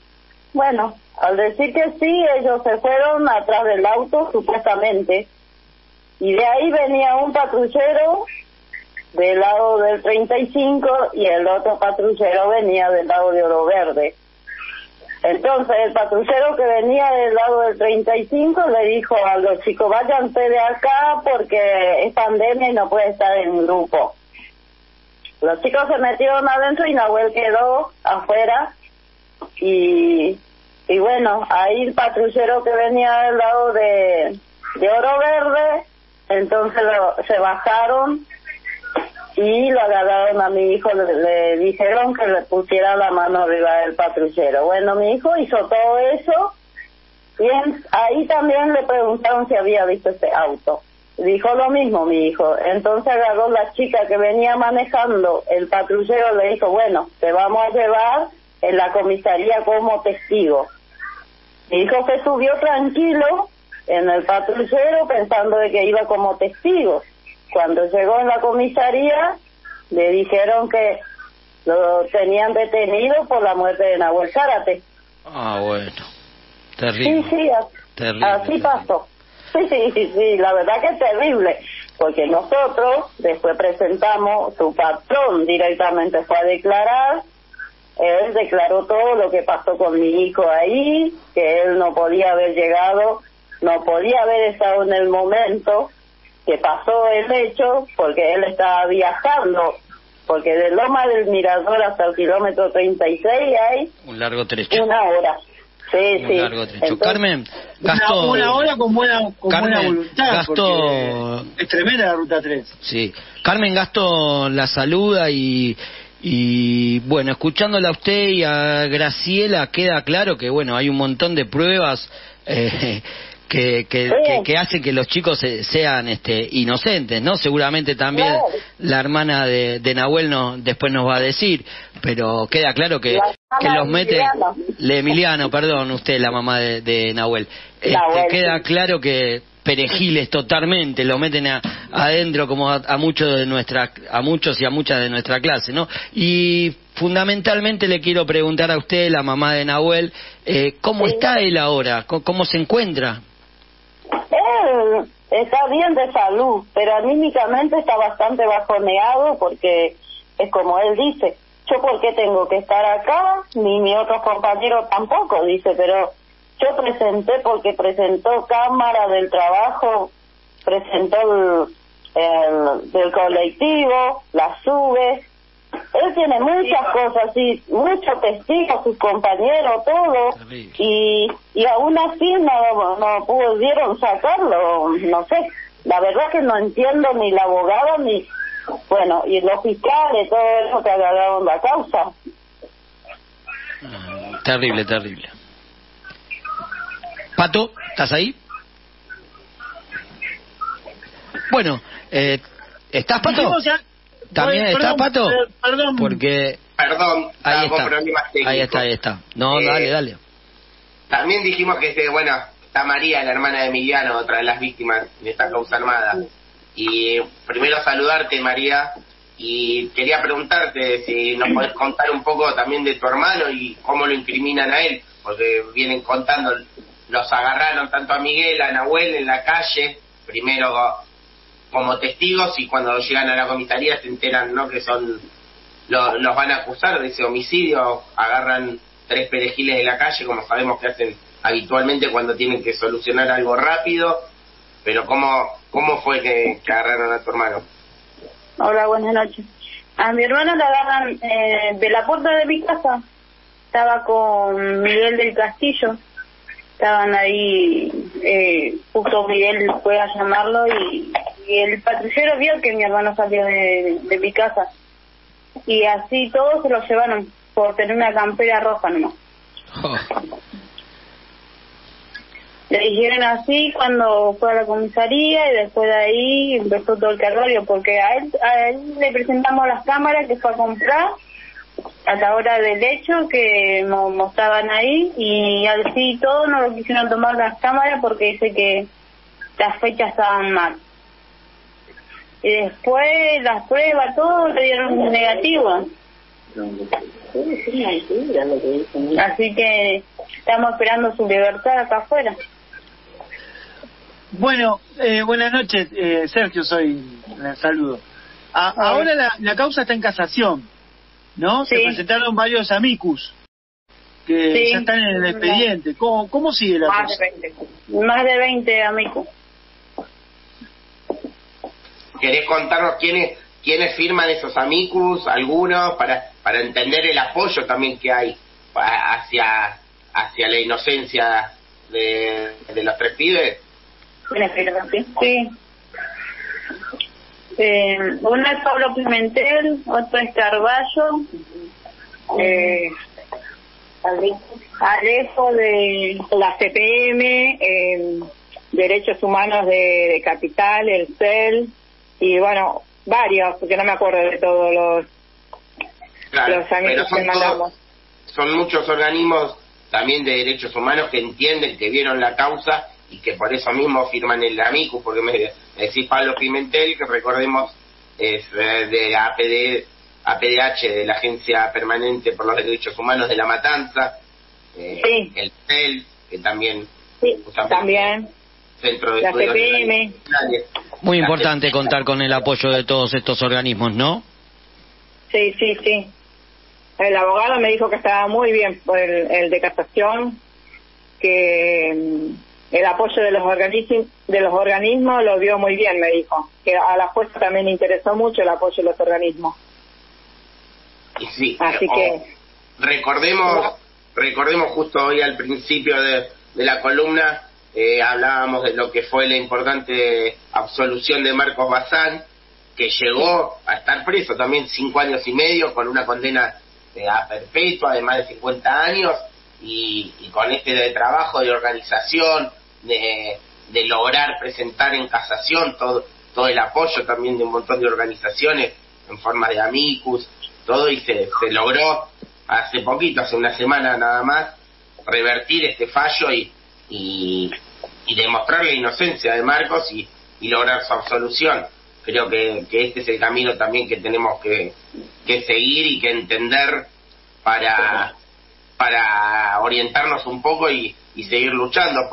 Bueno, al decir que sí, ellos se fueron atrás del auto, supuestamente, y de ahí venía un patrullero del lado del 35 y el otro patrullero venía del lado de Oro Verde. Entonces el patrullero que venía del lado del 35 le dijo a los chicos: váyanse de acá porque es pandemia y no puede estar en grupo. Los chicos se metieron adentro y Nahuel quedó afuera, y bueno, ahí el patrullero que venía del lado de Oro Verde, entonces se bajaron y lo agarraron a mi hijo, le dijeron que le pusiera la mano arriba del patrullero. Bueno, mi hijo hizo todo eso, y ahí también le preguntaron si había visto ese auto. Dijo lo mismo mi hijo. Entonces agarró la chica que venía manejando, el patrullero le dijo: bueno, te vamos a llevar en la comisaría como testigo. Mi hijo se subió tranquilo en el patrullero pensando de que iba como testigo. Cuando llegó en la comisaría, le dijeron que lo tenían detenido por la muerte de Nahuel Zárate. Ah, bueno. Terrible. Sí, terrible, así terrible. pasó. Sí, la verdad que es terrible. porque nosotros después presentamos, su patrón directamente fue a declarar, él declaró todo lo que pasó con mi hijo ahí, que él no podía haber llegado, no podía haber estado en el momento que pasó el hecho, porque él estaba viajando, porque de Loma del Mirador hasta el kilómetro 36 hay un largo trecho. 1 hora. Sí, un largo trecho. Entonces, Carmen, Gastó una hora con buena voluntad, Gastó, es tremenda la ruta 3. Sí, Carmen, Gastó la saluda y bueno, escuchándola a usted y a Graciela queda claro que bueno, hay un montón de pruebas que hacen que los chicos sean inocentes, ¿no? Seguramente también la hermana de Nahuel después nos va a decir, pero queda claro que los mete Emiliano, perdón, usted la mamá de Nahuel. Queda claro que perejiles totalmente lo meten adentro como a muchos y a muchas de nuestra clase, ¿no? Y fundamentalmente le quiero preguntar a usted, la mamá de Nahuel, ¿cómo está él ahora? ¿Cómo se encuentra? Él está bien de salud, pero anímicamente está bastante bajoneado porque es como él dice, yo por qué tengo que estar acá, ni mi otro compañero tampoco, dice, pero yo presenté porque presentó Cámara del Trabajo, presentó el del colectivo, la SUBE. Él tiene muchas cosas, sí, muchos testigos, sus compañeros, todo, y aún así no pudieron sacarlo, no sé, la verdad que no entiendo ni el abogado ni, bueno, y los fiscales, todo eso que agarraron la causa. Terrible, terrible. Pato, ¿estás ahí? Bueno, ¿estás, Pato? ¿También está, Pato? Perdón. Porque... Perdón, ahí está. Problemas técnicos. Ahí está. No, dale. También dijimos que, bueno, está María, la hermana de Emiliano, otra de las víctimas de esta causa armada. Y primero saludarte, María, y quería preguntarte si nos podés contar un poco también de tu hermano y cómo lo incriminan a él, porque vienen contando, los agarraron tanto a Miguel, a Nahuel en la calle, primero como testigos, y cuando llegan a la comisaría se enteran, ¿no?, que son los van a acusar de ese homicidio. Agarran 3 perejiles de la calle, como sabemos que hacen habitualmente cuando tienen que solucionar algo rápido. Pero ¿cómo fue que agarraron a tu hermano? Hola, buenas noches. A mi hermano le agarran de la puerta de mi casa. Estaba con Miguel del Castillo. Estaban ahí, justo Miguel fue a llamarlo y el patrullero vio que mi hermano salió de mi casa. Y así todos se lo llevaron por tener una campera roja nomás. Le dijeron así cuando fue a la comisaría y después de ahí empezó todo el calvario, porque a él le presentamos las cámaras que fue a comprar a la hora del hecho, que mostraban ahí, y así todo no lo quisieron tomar las cámaras porque dice que las fechas estaban mal. Y después las pruebas, todo le dieron negativo. Así que estamos esperando su libertad acá afuera. Bueno, buenas noches, Sergio, saludo. Ahora la causa está en casación, ¿no? Sí. Se presentaron varios amicus que ya están en el expediente. ¿Cómo sigue la cosa? Más de 20 amicus. ¿Querés contarnos quiénes firman esos amicus, algunos, para entender el apoyo también que hay hacia la inocencia de los 3 pibes? Sí. Uno es Pablo Pimentel, otro es Carballo, Alejo de la CPM, Derechos Humanos de Capital, el CEL, y bueno, varios, porque no me acuerdo de todos los amigos que mandamos. Son muchos organismos también de derechos humanos que entienden, que vieron la causa y que por eso mismo firman el amicus, porque me decís Pablo Pimentel, que recordemos es de APDH, de la Agencia Permanente por los Derechos Humanos de La Matanza, sí. El CEL, que también, sí, también Centro de la Estudios CPM. Muy importante contar con el apoyo de todos estos organismos, ¿no? Sí. El abogado me dijo que estaba muy bien por el de casación, que el apoyo de los organismos lo vio muy bien, me dijo. Que a la jueza también le interesó mucho el apoyo de los organismos. Y sí, así que recordemos justo hoy al principio de la columna, hablábamos de lo que fue la importante absolución de Marcos Bazán, que llegó a estar preso también 5 años y medio con una condena a perpetua de más de 50 años y con de trabajo de organización, de lograr presentar en casación todo el apoyo también de un montón de organizaciones en forma de amicus, todo, y se logró hace poquito, hace una semana nada más, revertir este fallo y demostrar la inocencia de Marcos y lograr su absolución. Creo que este es el camino también que tenemos que seguir y que entender para orientarnos un poco y seguir luchando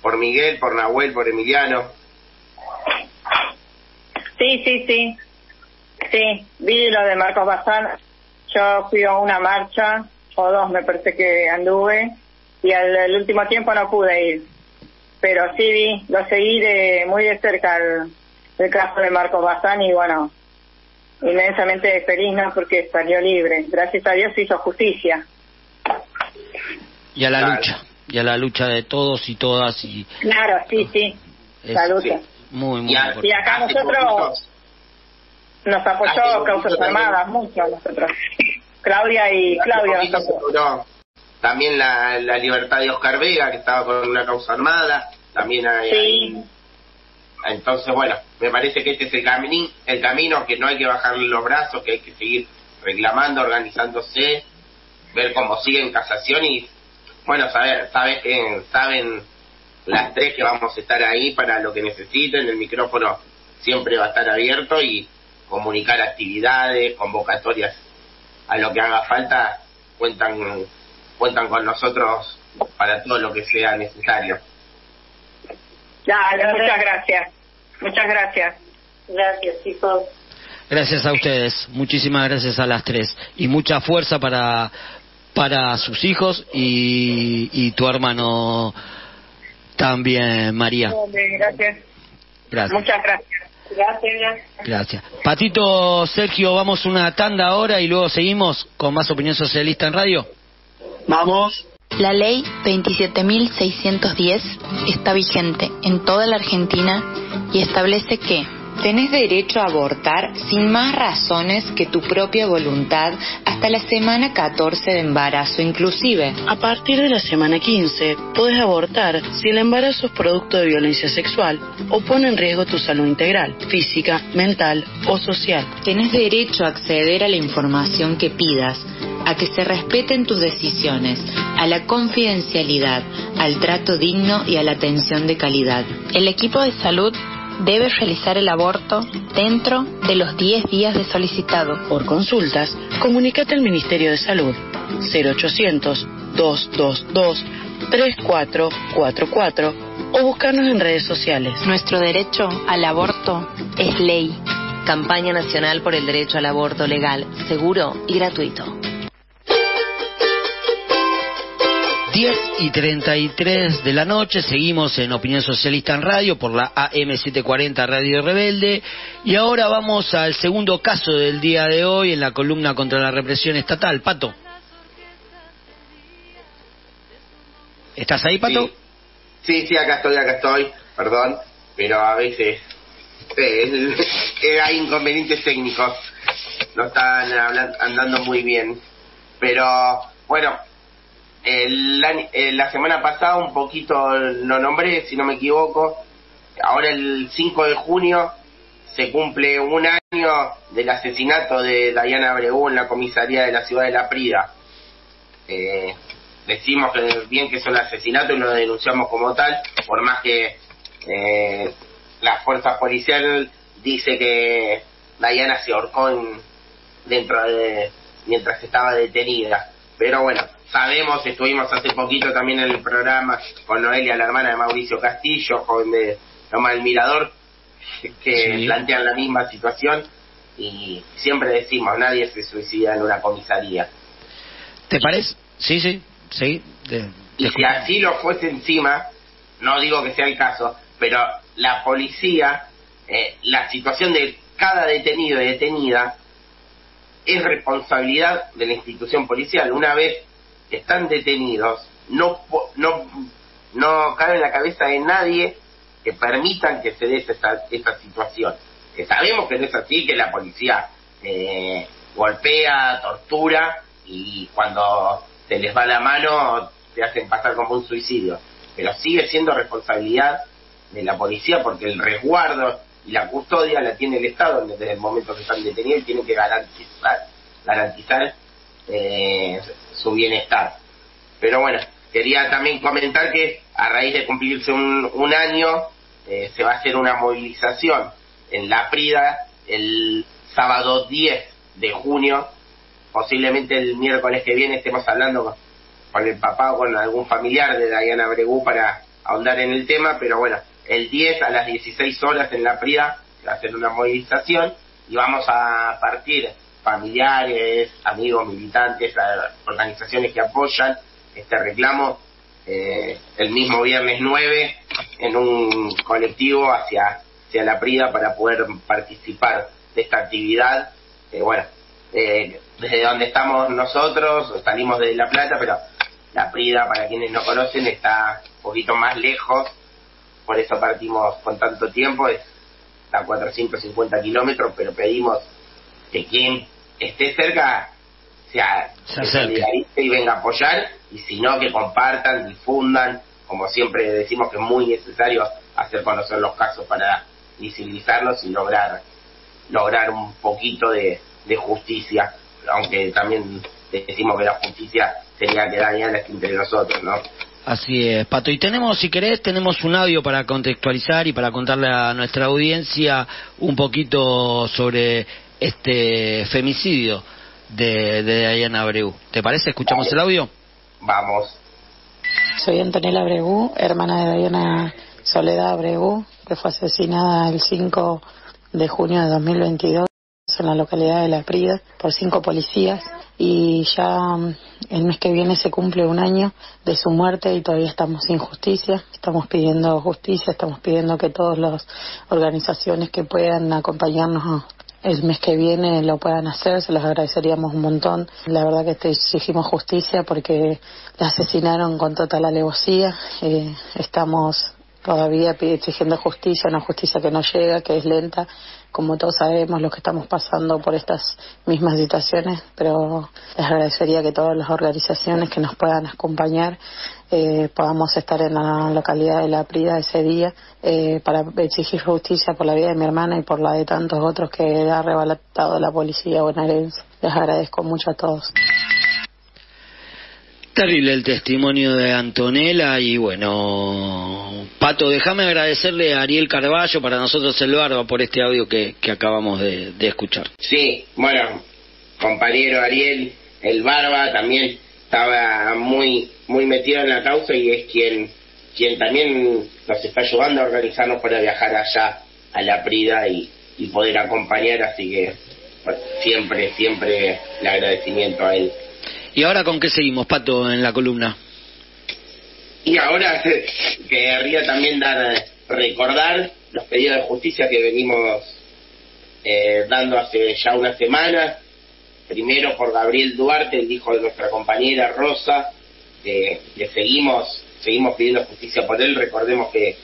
por Miguel, por Nahuel, por Emiliano. Sí, vi lo de Marcos Bazán. Yo fui a una marcha, o 2 me parece que anduve, y al último tiempo no pude ir. Pero sí lo seguí muy de cerca el caso de Marcos Bazán, y bueno, inmensamente feliz, ¿no? Porque salió libre. Gracias a Dios hizo justicia. Y a la lucha de todos y todas. Claro, sí. La lucha. Muy y acá nosotros nos apoyó Causas Armadas mucho a nosotros. Claudia nos apoyó. También la libertad de Oscar Vega, que estaba con una causa armada, también hay. Entonces, bueno, me parece que este es el camino, que no hay que bajarle los brazos, que hay que seguir reclamando, organizándose, ver cómo sigue en casación y, bueno, saben las 3 que vamos a estar ahí para lo que necesiten. El micrófono siempre va a estar abierto y comunicar actividades, convocatorias, a lo que haga falta, cuentan con nosotros para todo lo que sea necesario. Dale, muchas gracias. Gracias, chicos. Gracias a ustedes, muchísimas gracias a las 3 y mucha fuerza para sus hijos y tu hermano también, María. Gracias. Muchas gracias. Gracias. Patito, Sergio, vamos una tanda ahora y luego seguimos con más Opinión Socialista en Radio. Vamos. La ley 27.610 está vigente en toda la Argentina y establece que tenés derecho a abortar sin más razones que tu propia voluntad hasta la semana 14 de embarazo inclusive. A partir de la semana 15, podés abortar si el embarazo es producto de violencia sexual o pone en riesgo tu salud integral, física, mental o social. Tenés derecho a acceder a la información que pidas, a que se respeten tus decisiones, a la confidencialidad, al trato digno y a la atención de calidad. El equipo de salud debe realizar el aborto dentro de los 10 días de solicitado. Por consultas, comunícate al Ministerio de Salud 0800-222-3444 o búscanos en redes sociales. Nuestro derecho al aborto es ley. Campaña Nacional por el Derecho al Aborto Legal, Seguro y Gratuito. 10:33 de la noche, seguimos en Opinión Socialista en Radio por la AM740 Radio Rebelde y ahora vamos al segundo caso del día de hoy en la columna contra la represión estatal. Pato. ¿Estás ahí, Pato? Sí, acá estoy, perdón, pero a veces hay inconvenientes técnicos, no están andando muy bien, pero bueno. La semana pasada un poquito lo nombré, si no me equivoco. Ahora el 5 de junio se cumple un año del asesinato de Dayana Abreu en la comisaría de la ciudad de La Prida. Decimos que bien que es un asesinato y lo denunciamos como tal, por más que las fuerzas policiales dice que Dayana se ahorcó mientras estaba detenida. Pero bueno, estuvimos hace poquito también en el programa con Noelia, la hermana de Mauricio Castillo, joven de Loma del Mirador, que plantean la misma situación, y siempre decimos, nadie se suicida en una comisaría. ¿Te parece? Sí. Y si así lo fuese encima, no digo que sea el caso, pero la policía, la situación de cada detenido y detenida es responsabilidad de la institución policial. Una vez que están detenidos, no cabe en la cabeza de nadie que permitan que se dé esta situación. Que sabemos que no es así, que la policía golpea, tortura, y cuando se les va la mano te hacen pasar como un suicidio. Pero sigue siendo responsabilidad de la policía, porque el resguardo y la custodia la tiene el Estado desde el momento que están detenidos, y tiene que garantizar su bienestar. Pero bueno, quería también comentar que a raíz de cumplirse un año, se va a hacer una movilización en La Prida el sábado 10 de junio. Posiblemente el miércoles que viene estemos hablando con el papá o con algún familiar de Dayana Abregu para ahondar en el tema, pero bueno, el 10 a las 16 horas en La Prida se va a hacer una movilización, y vamos a partir familiares, amigos, militantes, organizaciones que apoyan este reclamo, el mismo viernes 9 en un colectivo hacia La Prida para poder participar de esta actividad. Desde donde estamos nosotros, salimos de La Plata, pero La Prida, para quienes no conocen, está un poquito más lejos, por eso partimos con tanto tiempo, está a 450 kilómetros, pero pedimos que quien esté cerca se solidarice y venga a apoyar, y si no, que compartan, difundan, como siempre decimos que es muy necesario hacer conocer los casos para visibilizarlos y lograr un poquito de justicia, aunque también decimos que la justicia sería que dañara entre nosotros, ¿no? Así es, Pato. Y si querés, tenemos un audio para contextualizar y para contarle a nuestra audiencia un poquito sobre este femicidio de Dayana Abregu. ¿Te parece? ¿Escuchamos el audio? Vamos. Soy Antonella Abregu, hermana de Dayana Soledad Abregu, que fue asesinada el 5 de junio de 2022 en la localidad de La Prida por 5 policías, y ya el mes que viene se cumple un año de su muerte y todavía estamos sin justicia. Estamos pidiendo justicia, estamos pidiendo que todas las organizaciones que puedan acompañarnos el mes que viene lo puedan hacer, se los agradeceríamos un montón. La verdad que exigimos justicia porque la asesinaron con total alevosía. Estamos todavía exigiendo justicia, una justicia que no llega, que es lenta, como todos sabemos los que estamos pasando por estas mismas situaciones, pero les agradecería que todas las organizaciones que nos puedan acompañar podamos estar en la localidad de La Prida ese día para exigir justicia por la vida de mi hermana y por la de tantos otros que ha arrebatado la policía bonaerense. Les agradezco mucho a todos. Terrible el testimonio de Antonella. Y bueno, Pato, déjame agradecerle a Ariel Carballo, para nosotros el Barba, por este audio que acabamos de escuchar. Sí, bueno, compañero Ariel, el Barba, también estaba muy metido en la causa, y es quien también nos está ayudando a organizarnos para viajar allá a La Prida y poder acompañar, así que bueno, siempre el agradecimiento a él. ¿Y ahora con qué seguimos, Pato, en la columna? Y ahora querría también recordar los pedidos de justicia que venimos dando hace ya una semana. Primero por Gabriel Duarte, el hijo de nuestra compañera Rosa, que seguimos pidiendo justicia por él. Recordemos que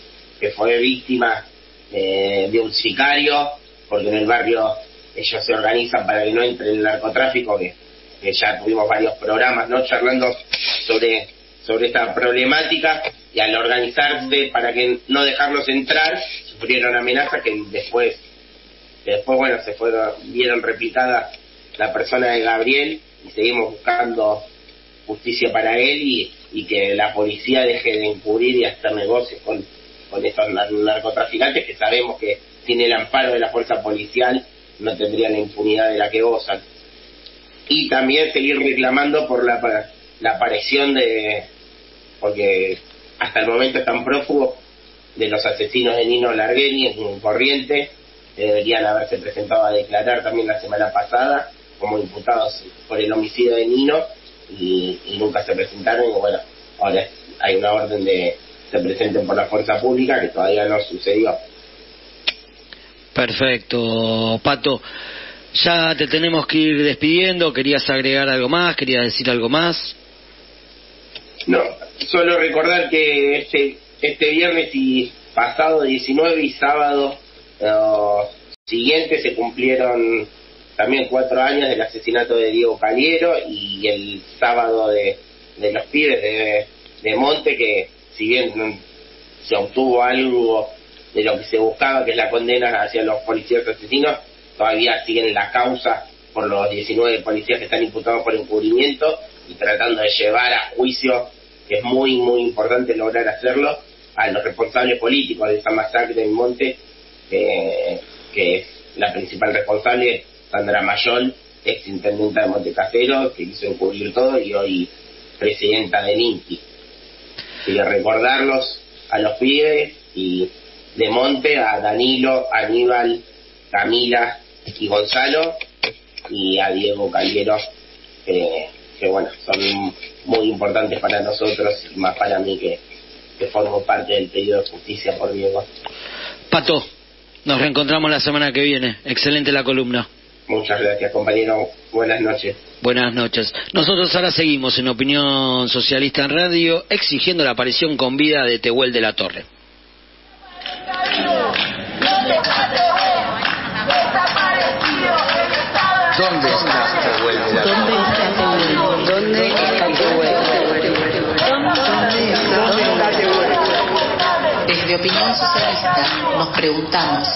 fue víctima de un sicario, porque en el barrio ellos se organizan para que no entre el narcotráfico, que ya tuvimos varios programas, ¿no?, charlando sobre esta problemática, y al organizarse para que no dejarlos entrar, sufrieron amenazas que después bueno, vieron replicada la persona de Gabriel, y seguimos buscando justicia para él, y que la policía deje de encubrir y hacer negocios con estos narcotraficantes, que sabemos que sin el amparo de la fuerza policial no tendrían la impunidad de la que gozan. Y también seguir reclamando por la aparición porque hasta el momento están prófugos de los asesinos de Nino Largueni en Corrientes, que deberían haberse presentado a declarar también la semana pasada como imputados por el homicidio de Nino, y nunca se presentaron. Y bueno, ahora hay una orden de se presenten por la fuerza pública, que todavía no sucedió. Perfecto, Pato. Ya te tenemos que ir despidiendo. ¿Querías agregar algo más? ¿Querías decir algo más? No, solo recordar que este viernes y pasado 19 y sábado siguiente se cumplieron también 4 años del asesinato de Diego Caliero, y el sábado de los pibes de Monte, que si bien se obtuvo algo de lo que se buscaba, que es la condena hacia los policías asesinos, todavía siguen la causa por los 19 policías que están imputados por encubrimiento, y tratando de llevar a juicio, que es muy muy importante lograr hacerlo, a los responsables políticos de esa masacre en Monte, que es la principal responsable, Sandra Mayol, ex intendenta de Montecasero, que hizo encubrir todo y hoy presidenta del INTI. Y de recordarlos a los pibes y de Monte, a Danilo, Aníbal, Camila y Gonzalo, y a Diego Caliero, que bueno, son muy importantes para nosotros, y más para mí que formo parte del pedido de justicia por Diego. Pato, nos reencontramos la semana que viene. Excelente la columna. Muchas gracias, compañero. Buenas noches. Buenas noches. Nosotros ahora seguimos en Opinión Socialista en Radio, exigiendo la aparición con vida de Tehuel de la Torre. ¿Dónde está Tehuel de la Torre? ¿Dónde está Tehuel? Desde Opinión Socialista nos preguntamos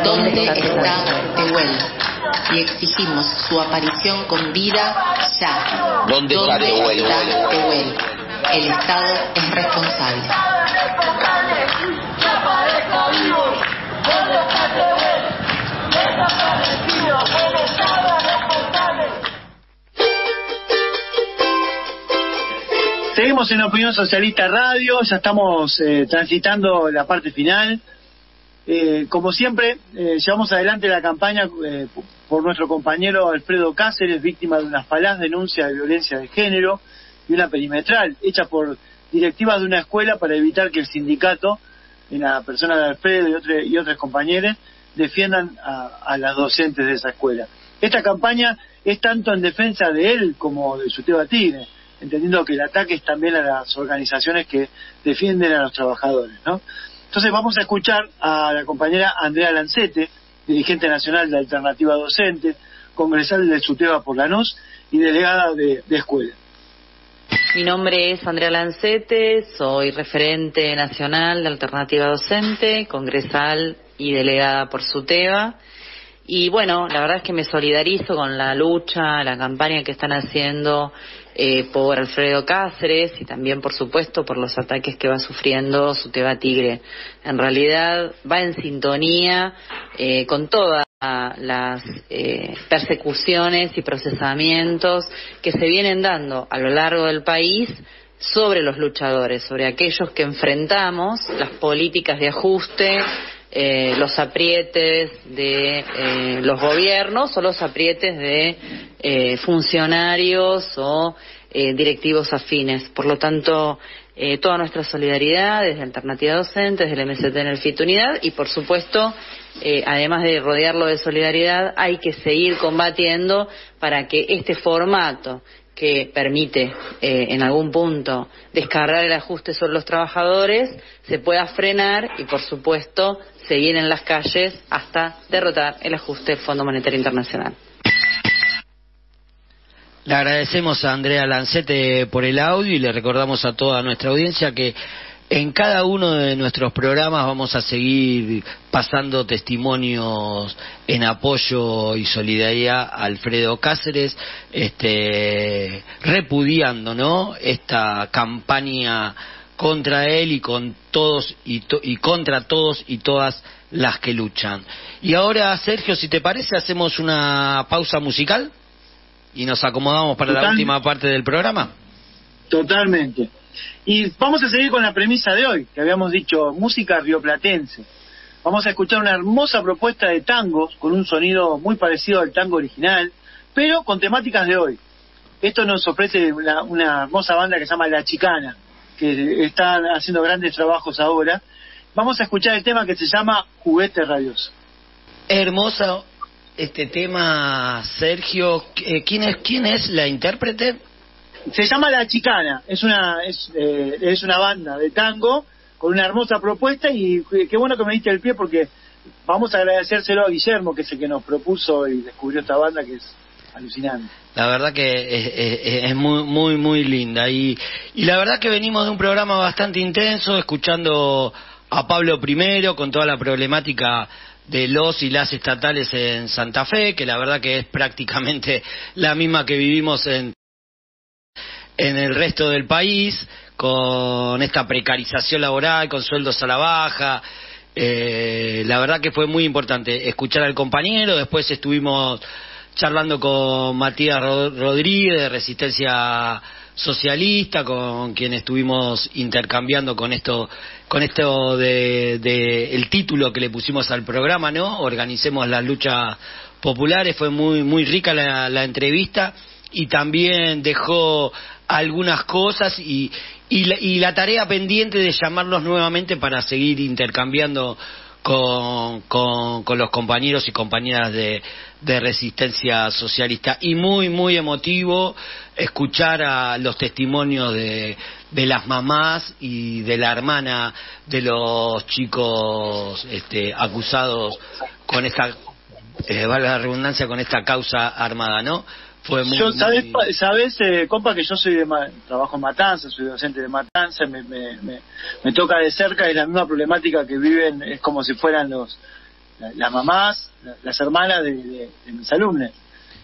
¿dónde está Tehuel? Y exigimos su aparición con vida ya. ¿Dónde está Tehuel? El Estado es responsable. Seguimos en Opinión Socialista Radio, ya estamos transitando la parte final. Como siempre, llevamos adelante la campaña por nuestro compañero Alfredo Cáceres, víctima de una falaz denuncia de violencia de género y una perimetral hecha por directivas de una escuela para evitar que el sindicato, en la persona de Alfredo y otros compañeros, defiendan a las docentes de esa escuela. Esta campaña es tanto en defensa de él como de su Teba Tigre, entendiendo que el ataque es también a las organizaciones que defienden a los trabajadores, ¿no? Entonces vamos a escuchar a la compañera Andrea Lancete, dirigente nacional de Alternativa Docente, congresal de SUTEBA por Lanús y delegada de escuela. Mi nombre es Andrea Lancete, soy referente nacional de Alternativa Docente, congresal y delegada por SUTEBA. Y bueno, la verdad es que me solidarizo con la lucha, la campaña que están haciendo por Alfredo Cáceres y también, por supuesto, por los ataques que va sufriendo su Teba Tigre. En realidad va en sintonía con todas las persecuciones y procesamientos que se vienen dando a lo largo del país sobre los luchadores, sobre aquellos que enfrentamos las políticas de ajuste, los aprietes de los gobiernos o los aprietes de funcionarios o directivos afines. Por lo tanto, toda nuestra solidaridad desde Alternativa Docente, desde el MST en el FIT Unidad, y por supuesto, además de rodearlo de solidaridad, hay que seguir combatiendo para que este formato que permite en algún punto descargar el ajuste sobre los trabajadores se pueda frenar y, por supuesto, seguir en las calles hasta derrotar el ajuste del Fondo Monetario Internacional. Le agradecemos a Andrea Lancete por el audio y le recordamos a toda nuestra audiencia que en cada uno de nuestros programas vamos a seguir pasando testimonios en apoyo y solidaridad a Alfredo Cáceres, repudiando, ¿no?, esta campaña contra él y con todos y contra todos y todas las que luchan. Y ahora, Sergio, si te parece, hacemos una pausa musical y nos acomodamos para la última parte del programa. Totalmente. Y vamos a seguir con la premisa de hoy, que habíamos dicho, música rioplatense. Vamos a escuchar una hermosa propuesta de tangos, con un sonido muy parecido al tango original, pero con temáticas de hoy. Esto nos ofrece una hermosa banda que se llama La Chicana, que están haciendo grandes trabajos ahora. Vamos a escuchar el tema que se llama Juguete Radioso. Hermoso este tema, Sergio. ¿Quién es la intérprete? Se llama La Chicana, es una banda de tango con una hermosa propuesta, y qué bueno que me diste el pie, porque vamos a agradecérselo a Guillermo, que es el que nos propuso y descubrió esta banda, que es alucinante. La verdad que es muy muy muy linda, y la verdad que venimos de un programa bastante intenso, escuchando a Pablo primero con toda la problemática de los y las estatales en Santa Fe, que la verdad que es prácticamente la misma que vivimos en el resto del país, con esta precarización laboral, con sueldos a la baja. La verdad que fue muy importante escuchar al compañero. Después estuvimos charlando con Matías Rodríguez de Resistencia Socialista, con quien estuvimos intercambiando con esto de el título que le pusimos al programa, ¿no? Organicemos las luchas populares. Fue muy muy rica la entrevista, y también dejó algunas cosas y la tarea pendiente de llamarlos nuevamente para seguir intercambiando con los compañeros y compañeras de Resistencia Socialista. Y muy muy emotivo escuchar a los testimonios de las mamás y de la hermana de los chicos acusados con esta, vale la redundancia, con esta causa armada, ¿no? Fue muy, sabes, compa, que yo trabajo en Matanza, soy docente de Matanza, me toca de cerca, es la misma problemática que viven, es como si fueran las mamás, las hermanas de mis alumnos.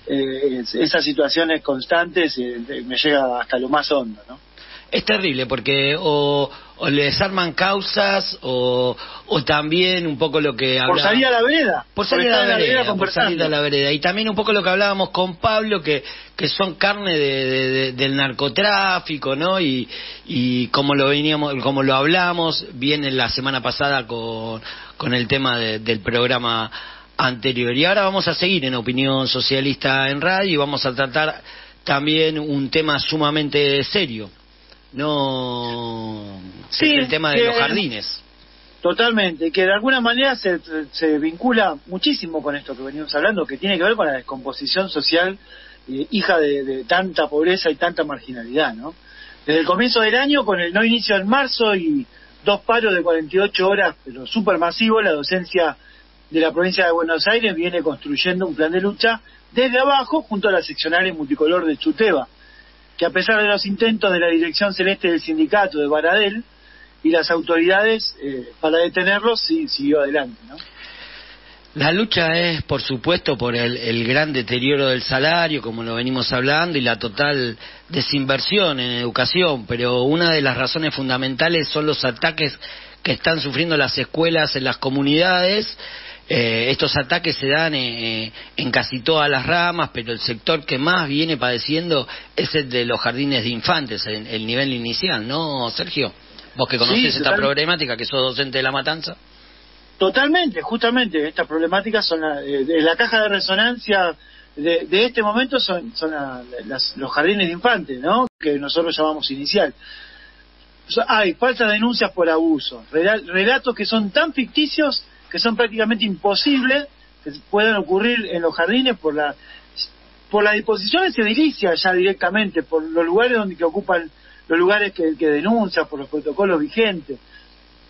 Esas situaciones constantes me llega hasta lo más hondo, ¿no? Es terrible, porque o les arman causas, o también un poco lo que hablaba... Por salir a la vereda. Por salir a la vereda. Y también un poco lo que hablábamos con Pablo, que son carne del narcotráfico, ¿no? Y como lo hablamos bien en la semana pasada con el tema del programa anterior. Y ahora vamos a seguir en Opinión Socialista en Radio, y vamos a tratar también un tema sumamente serio. Sí, es el tema de los jardines. Totalmente, que de alguna manera se vincula muchísimo con esto que venimos hablando, que tiene que ver con la descomposición social, hija de tanta pobreza y tanta marginalidad, ¿no? Desde el comienzo del año, con el no inicio en marzo y 2 paros de 48 horas, pero supermasivo, la docencia de la provincia de Buenos Aires viene construyendo un plan de lucha desde abajo, junto a las seccionales multicolor de Chuteva, que a pesar de los intentos de la dirección celeste del sindicato de Baradel y las autoridades para detenerlos, siguió adelante, ¿no? La lucha es, por supuesto, por el gran deterioro del salario, como lo venimos hablando, y la total desinversión en educación, pero una de las razones fundamentales son los ataques que están sufriendo las escuelas en las comunidades. Estos ataques se dan en casi todas las ramas, pero el sector que más viene padeciendo es el de los jardines de infantes, el nivel inicial, ¿no, Sergio? Vos que conocés esta problemática, que sos docente de La Matanza. Totalmente, justamente, estas problemáticas son la caja de resonancia de este momento son los jardines de infantes, ¿no? Que nosotros llamamos inicial. Hay falsas denuncias por abuso, relatos que son tan ficticios que son prácticamente imposibles que puedan ocurrir en los jardines por las disposiciones edilicias ya directamente, por los lugares que ocupan los lugares que denuncia, por los protocolos vigentes.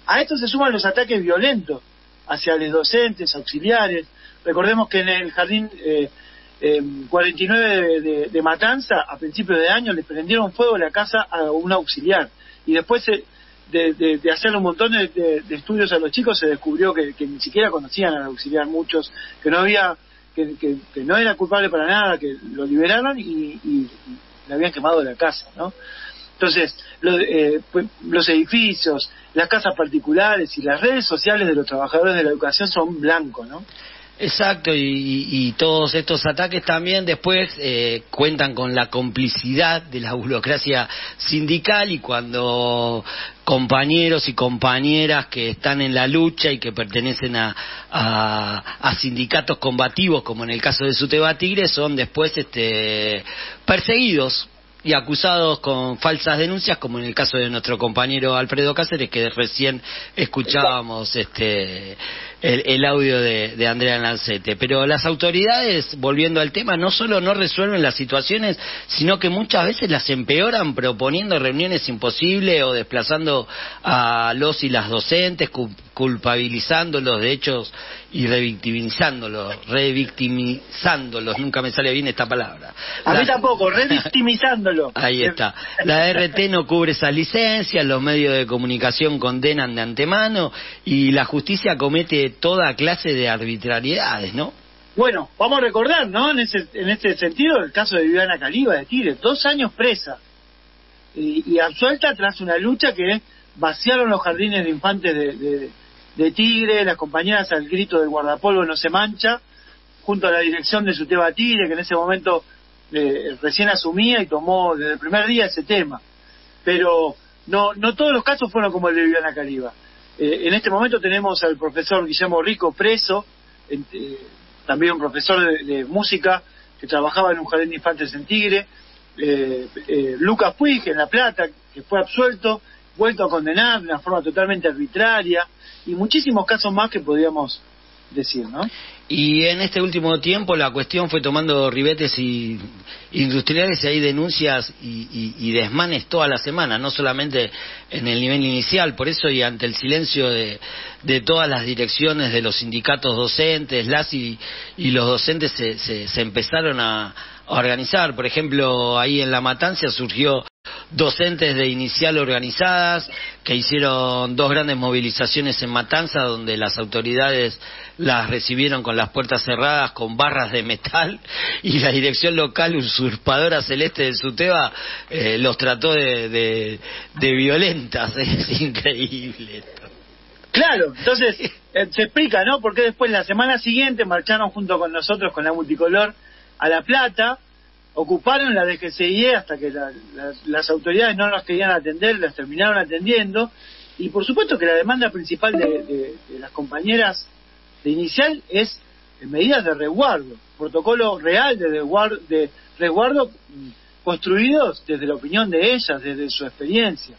A esto se suman los ataques violentos hacia los docentes, auxiliares. Recordemos que en el jardín 49 de Matanza, a principios de año, le prendieron fuego a la casa a un auxiliar, y después de hacer un montón de estudios a los chicos se descubrió que ni siquiera conocían al auxiliar muchos, que no había que no era culpable para nada, que lo liberaron y le habían quemado la casa, ¿no? Entonces, los edificios, las casas particulares y las redes sociales de los trabajadores de la educación son blancos, ¿no? Exacto, y todos estos ataques también después cuentan con la complicidad de la burocracia sindical, y cuando compañeros y compañeras que están en la lucha y que pertenecen a sindicatos combativos, como en el caso de Suteba Tigre, son después perseguidos y acusados con falsas denuncias, como en el caso de nuestro compañero Alfredo Cáceres, que recién escuchábamos el audio de Andrea Lancete. Pero las autoridades, volviendo al tema, no solo no resuelven las situaciones, sino que muchas veces las empeoran, proponiendo reuniones imposibles o desplazando a los y las docentes, culpabilizándolos de hechos y revictimizándolos, nunca me sale bien esta palabra. A mí tampoco, revictimizándolo. Ahí está. La RT no cubre esas licencias, los medios de comunicación condenan de antemano, y la justicia comete toda clase de arbitrariedades, ¿no? Bueno, vamos a recordar, ¿no? En este sentido, el caso de Viviana Caliba de Tigre, 2 años presa y absuelta tras una lucha que vaciaron los jardines de infantes de Tigre, las compañeras al grito del guardapolvo no se mancha, junto a la dirección de Suteba Tigre, que en ese momento recién asumía y tomó desde el primer día ese tema. Pero no todos los casos fueron como el de Viviana Caliba. En este momento tenemos al profesor Guillermo Rico preso, también un profesor de música que trabajaba en un jardín de infantes en Tigre, Lucas Puig en La Plata, que fue absuelto, vuelto a condenar de una forma totalmente arbitraria, y muchísimos casos más que podríamos decir, ¿no? Y en este último tiempo la cuestión fue tomando ribetes industriales, y hay denuncias y desmanes toda la semana, no solamente en el nivel inicial. Por eso, y ante el silencio de todas las direcciones de los sindicatos docentes, y los docentes se empezaron a organizar. Por ejemplo, ahí en La Matanza surgió docentes de Inicial organizadas, que hicieron 2 grandes movilizaciones en Matanza, donde las autoridades las recibieron con las puertas cerradas, con barras de metal, y la dirección local, usurpadora celeste de Suteba, los trató de violentas. Es increíble esto. Claro, entonces se explica, ¿no? Porque después la semana siguiente marcharon junto con nosotros, con la multicolor, a La Plata, ocuparon la DGCIE hasta que las autoridades no las querían atender, las terminaron atendiendo, y por supuesto que la demanda principal de las compañeras de Inicial es medidas de resguardo, protocolo real de resguardo construidos desde la opinión de ellas, desde su experiencia.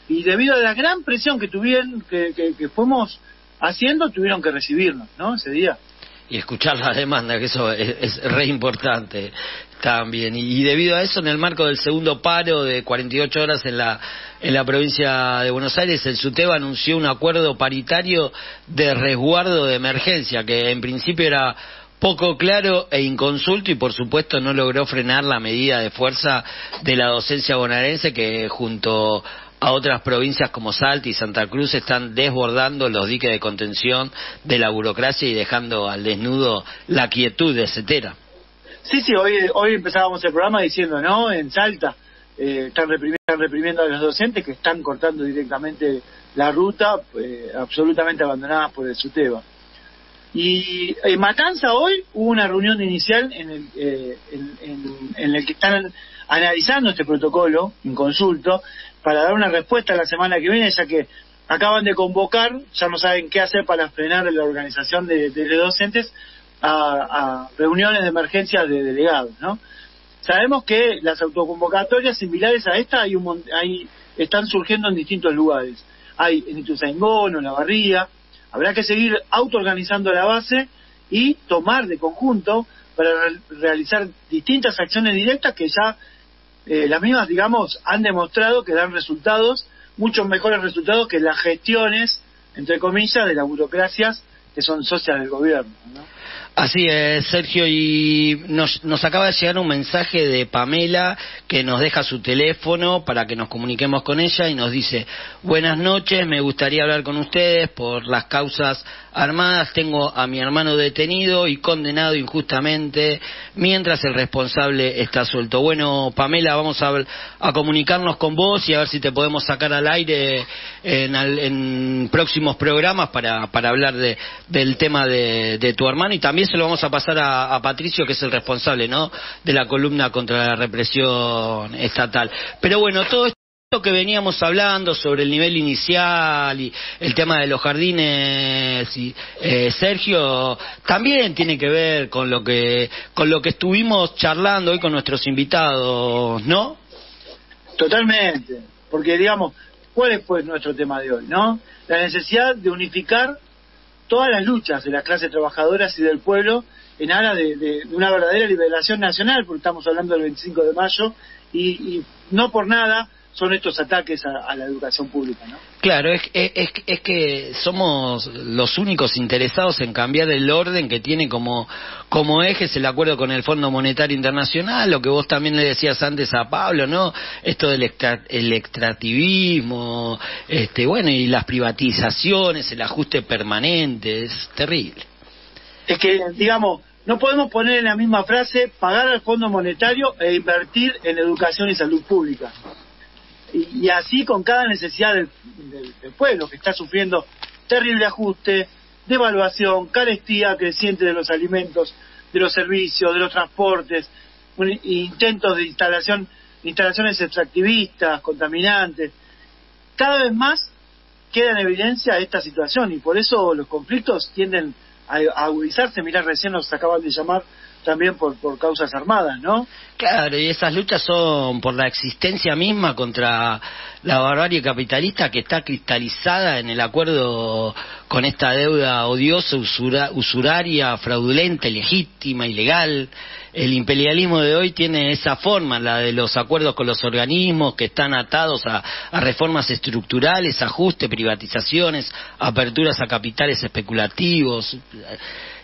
Y debido a la gran presión que tuvieron, que fuimos haciendo, tuvieron que recibirnos, ¿no? Ese día. Y escuchar la demanda, que eso es re importante también. Y debido a eso, en el marco del segundo paro de 48 horas en la provincia de Buenos Aires, el Suteba anunció un acuerdo paritario de resguardo de emergencia, que en principio era poco claro e inconsulto, y por supuesto no logró frenar la medida de fuerza de la docencia bonaerense, que junto a otras provincias como Salta y Santa Cruz están desbordando los diques de contención de la burocracia y dejando al desnudo la quietud de Cetera. Sí, hoy empezábamos el programa diciendo, ¿no? En Salta están reprimiendo a los docentes, que están cortando directamente la ruta, absolutamente abandonadas por el Suteba. Y en Matanza hoy hubo una reunión inicial en el que están analizando este protocolo inconsulto para dar una respuesta la semana que viene, ya que acaban de convocar, ya no saben qué hacer para frenar la organización de docentes, a reuniones de emergencia de delegados, ¿no? Sabemos que las autoconvocatorias similares a esta están surgiendo en distintos lugares. Hay en Ituzaingó, en Olavarría. Habrá que seguir autoorganizando la base y tomar de conjunto para realizar distintas acciones directas que ya las mismas, digamos, han demostrado que dan resultados, muchos mejores resultados que las gestiones, entre comillas, de las burocracias que son socias del gobierno, ¿no? Así es, Sergio, y nos acaba de llegar un mensaje de Pamela, que nos deja su teléfono para que nos comuniquemos con ella, y nos dice: buenas noches, me gustaría hablar con ustedes por las causas armadas. Tengo a mi hermano detenido y condenado injustamente, mientras el responsable está suelto. Bueno, Pamela, vamos a comunicarnos con vos y a ver si te podemos sacar al aire en próximos programas para hablar del tema de tu hermano, y y también se lo vamos a pasar a Patricio, que es el responsable, ¿no?, de la columna contra la represión estatal. Pero bueno, todo esto que veníamos hablando sobre el nivel inicial y el tema de los jardines, y Sergio, también tiene que ver con lo que estuvimos charlando hoy con nuestros invitados, ¿no? Totalmente, porque digamos, ¿cuál es pues nuestro tema de hoy, no? La necesidad de unificar todas las luchas de las clases trabajadoras y del pueblo en aras de una verdadera liberación nacional, porque estamos hablando del 25 de mayo y no por nada son estos ataques a la educación pública, ¿no? Claro, es que somos los únicos interesados en cambiar el orden que tiene como ejes el acuerdo con el Fondo Monetario Internacional, lo que vos también le decías antes a Pablo, ¿no? Esto del extractivismo, bueno, y las privatizaciones, el ajuste permanente, es terrible. Es que, digamos, no podemos poner en la misma frase pagar al Fondo Monetario e invertir en educación y salud pública. Y así con cada necesidad del pueblo, que está sufriendo terrible ajuste, devaluación, carestía creciente de los alimentos, de los servicios, de los transportes, intentos de instalaciones extractivistas, contaminantes. Cada vez más queda en evidencia esta situación y por eso los conflictos tienden a agudizarse. Mirá, recién nos acaban de llamar también por causas armadas, ¿no? Claro, y esas luchas son por la existencia misma contra la barbarie capitalista que está cristalizada en el acuerdo con esta deuda odiosa, usuraria, fraudulenta, ilegítima, ilegal. El imperialismo de hoy tiene esa forma, la de los acuerdos con los organismos que están atados a reformas estructurales, ajustes, privatizaciones, aperturas a capitales especulativos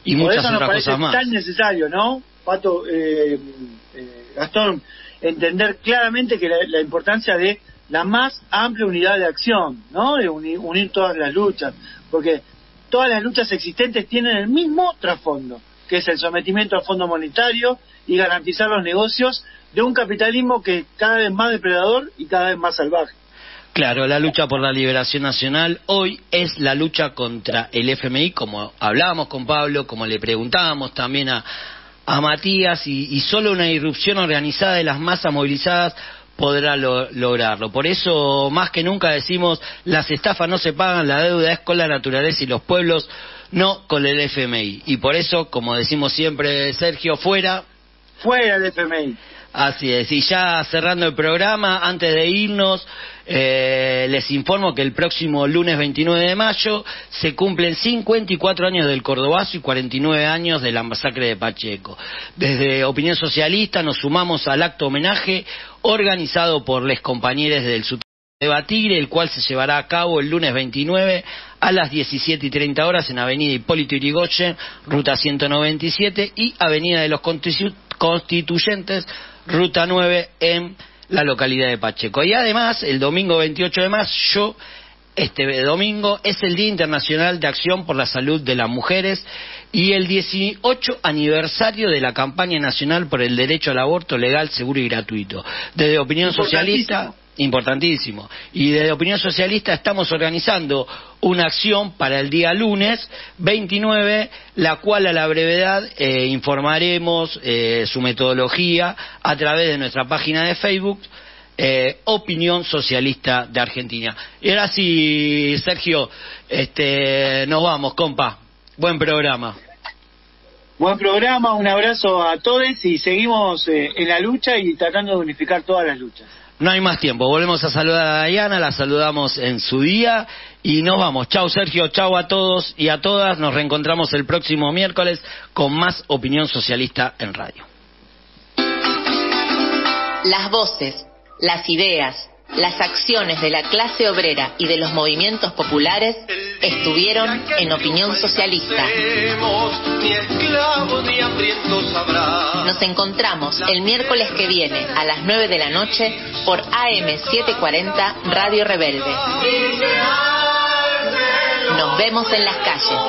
y muchas otras cosas más. Por eso nos parece tan necesario, ¿no, Pato, Gastón, entender claramente que la importancia de la más amplia unidad de acción, ¿no? De unir todas las luchas, porque todas las luchas existentes tienen el mismo trasfondo, que es el sometimiento al Fondo Monetario y garantizar los negocios de un capitalismo que es cada vez más depredador y cada vez más salvaje. Claro, la lucha por la liberación nacional hoy es la lucha contra el FMI, como hablábamos con Pablo, como le preguntábamos también a Matías, y solo una irrupción organizada de las masas movilizadas podrá lograrlo. Por eso, más que nunca decimos, las estafas no se pagan, la deuda es con la naturaleza y los pueblos, no con el FMI. Y por eso, como decimos siempre, Sergio, fuera el FMI. Así es, y ya cerrando el programa, antes de irnos, les informo que el próximo lunes 29 de mayo se cumplen 54 años del Cordobazo y 49 años de la masacre de Pacheco. Desde Opinión Socialista nos sumamos al acto homenaje organizado por les compañeros del Suteba Tigre, el cual se llevará a cabo el lunes 29 a las 17:30 horas en Avenida Hipólito Yrigoyen, Ruta 197, y Avenida de los Constituyentes, Ruta 9, en la localidad de Pacheco. Y además, el domingo 28 de mayo, este domingo, es el Día Internacional de Acción por la Salud de las Mujeres y el 18 aniversario de la campaña nacional por el derecho al aborto legal, seguro y gratuito. Desde Opinión Socialista, importantísimo, y desde Opinión Socialista estamos organizando una acción para el día lunes 29, la cual a la brevedad informaremos su metodología a través de nuestra página de Facebook, Opinión Socialista de Argentina. Y ahora sí, Sergio, nos vamos, compa. Buen programa. Buen programa, un abrazo a todos y seguimos en la lucha y tratando de unificar todas las luchas. No hay más tiempo, volvemos a saludar a Diana, la saludamos en su día y nos vamos. Chau Sergio, chau a todos y a todas, nos reencontramos el próximo miércoles con más Opinión Socialista en radio. Las voces, las ideas, las acciones de la clase obrera y de los movimientos populares estuvieron en Opinión Socialista. Nos encontramos el miércoles que viene a las 9 de la noche por AM740 Radio Rebelde. Nos vemos en las calles.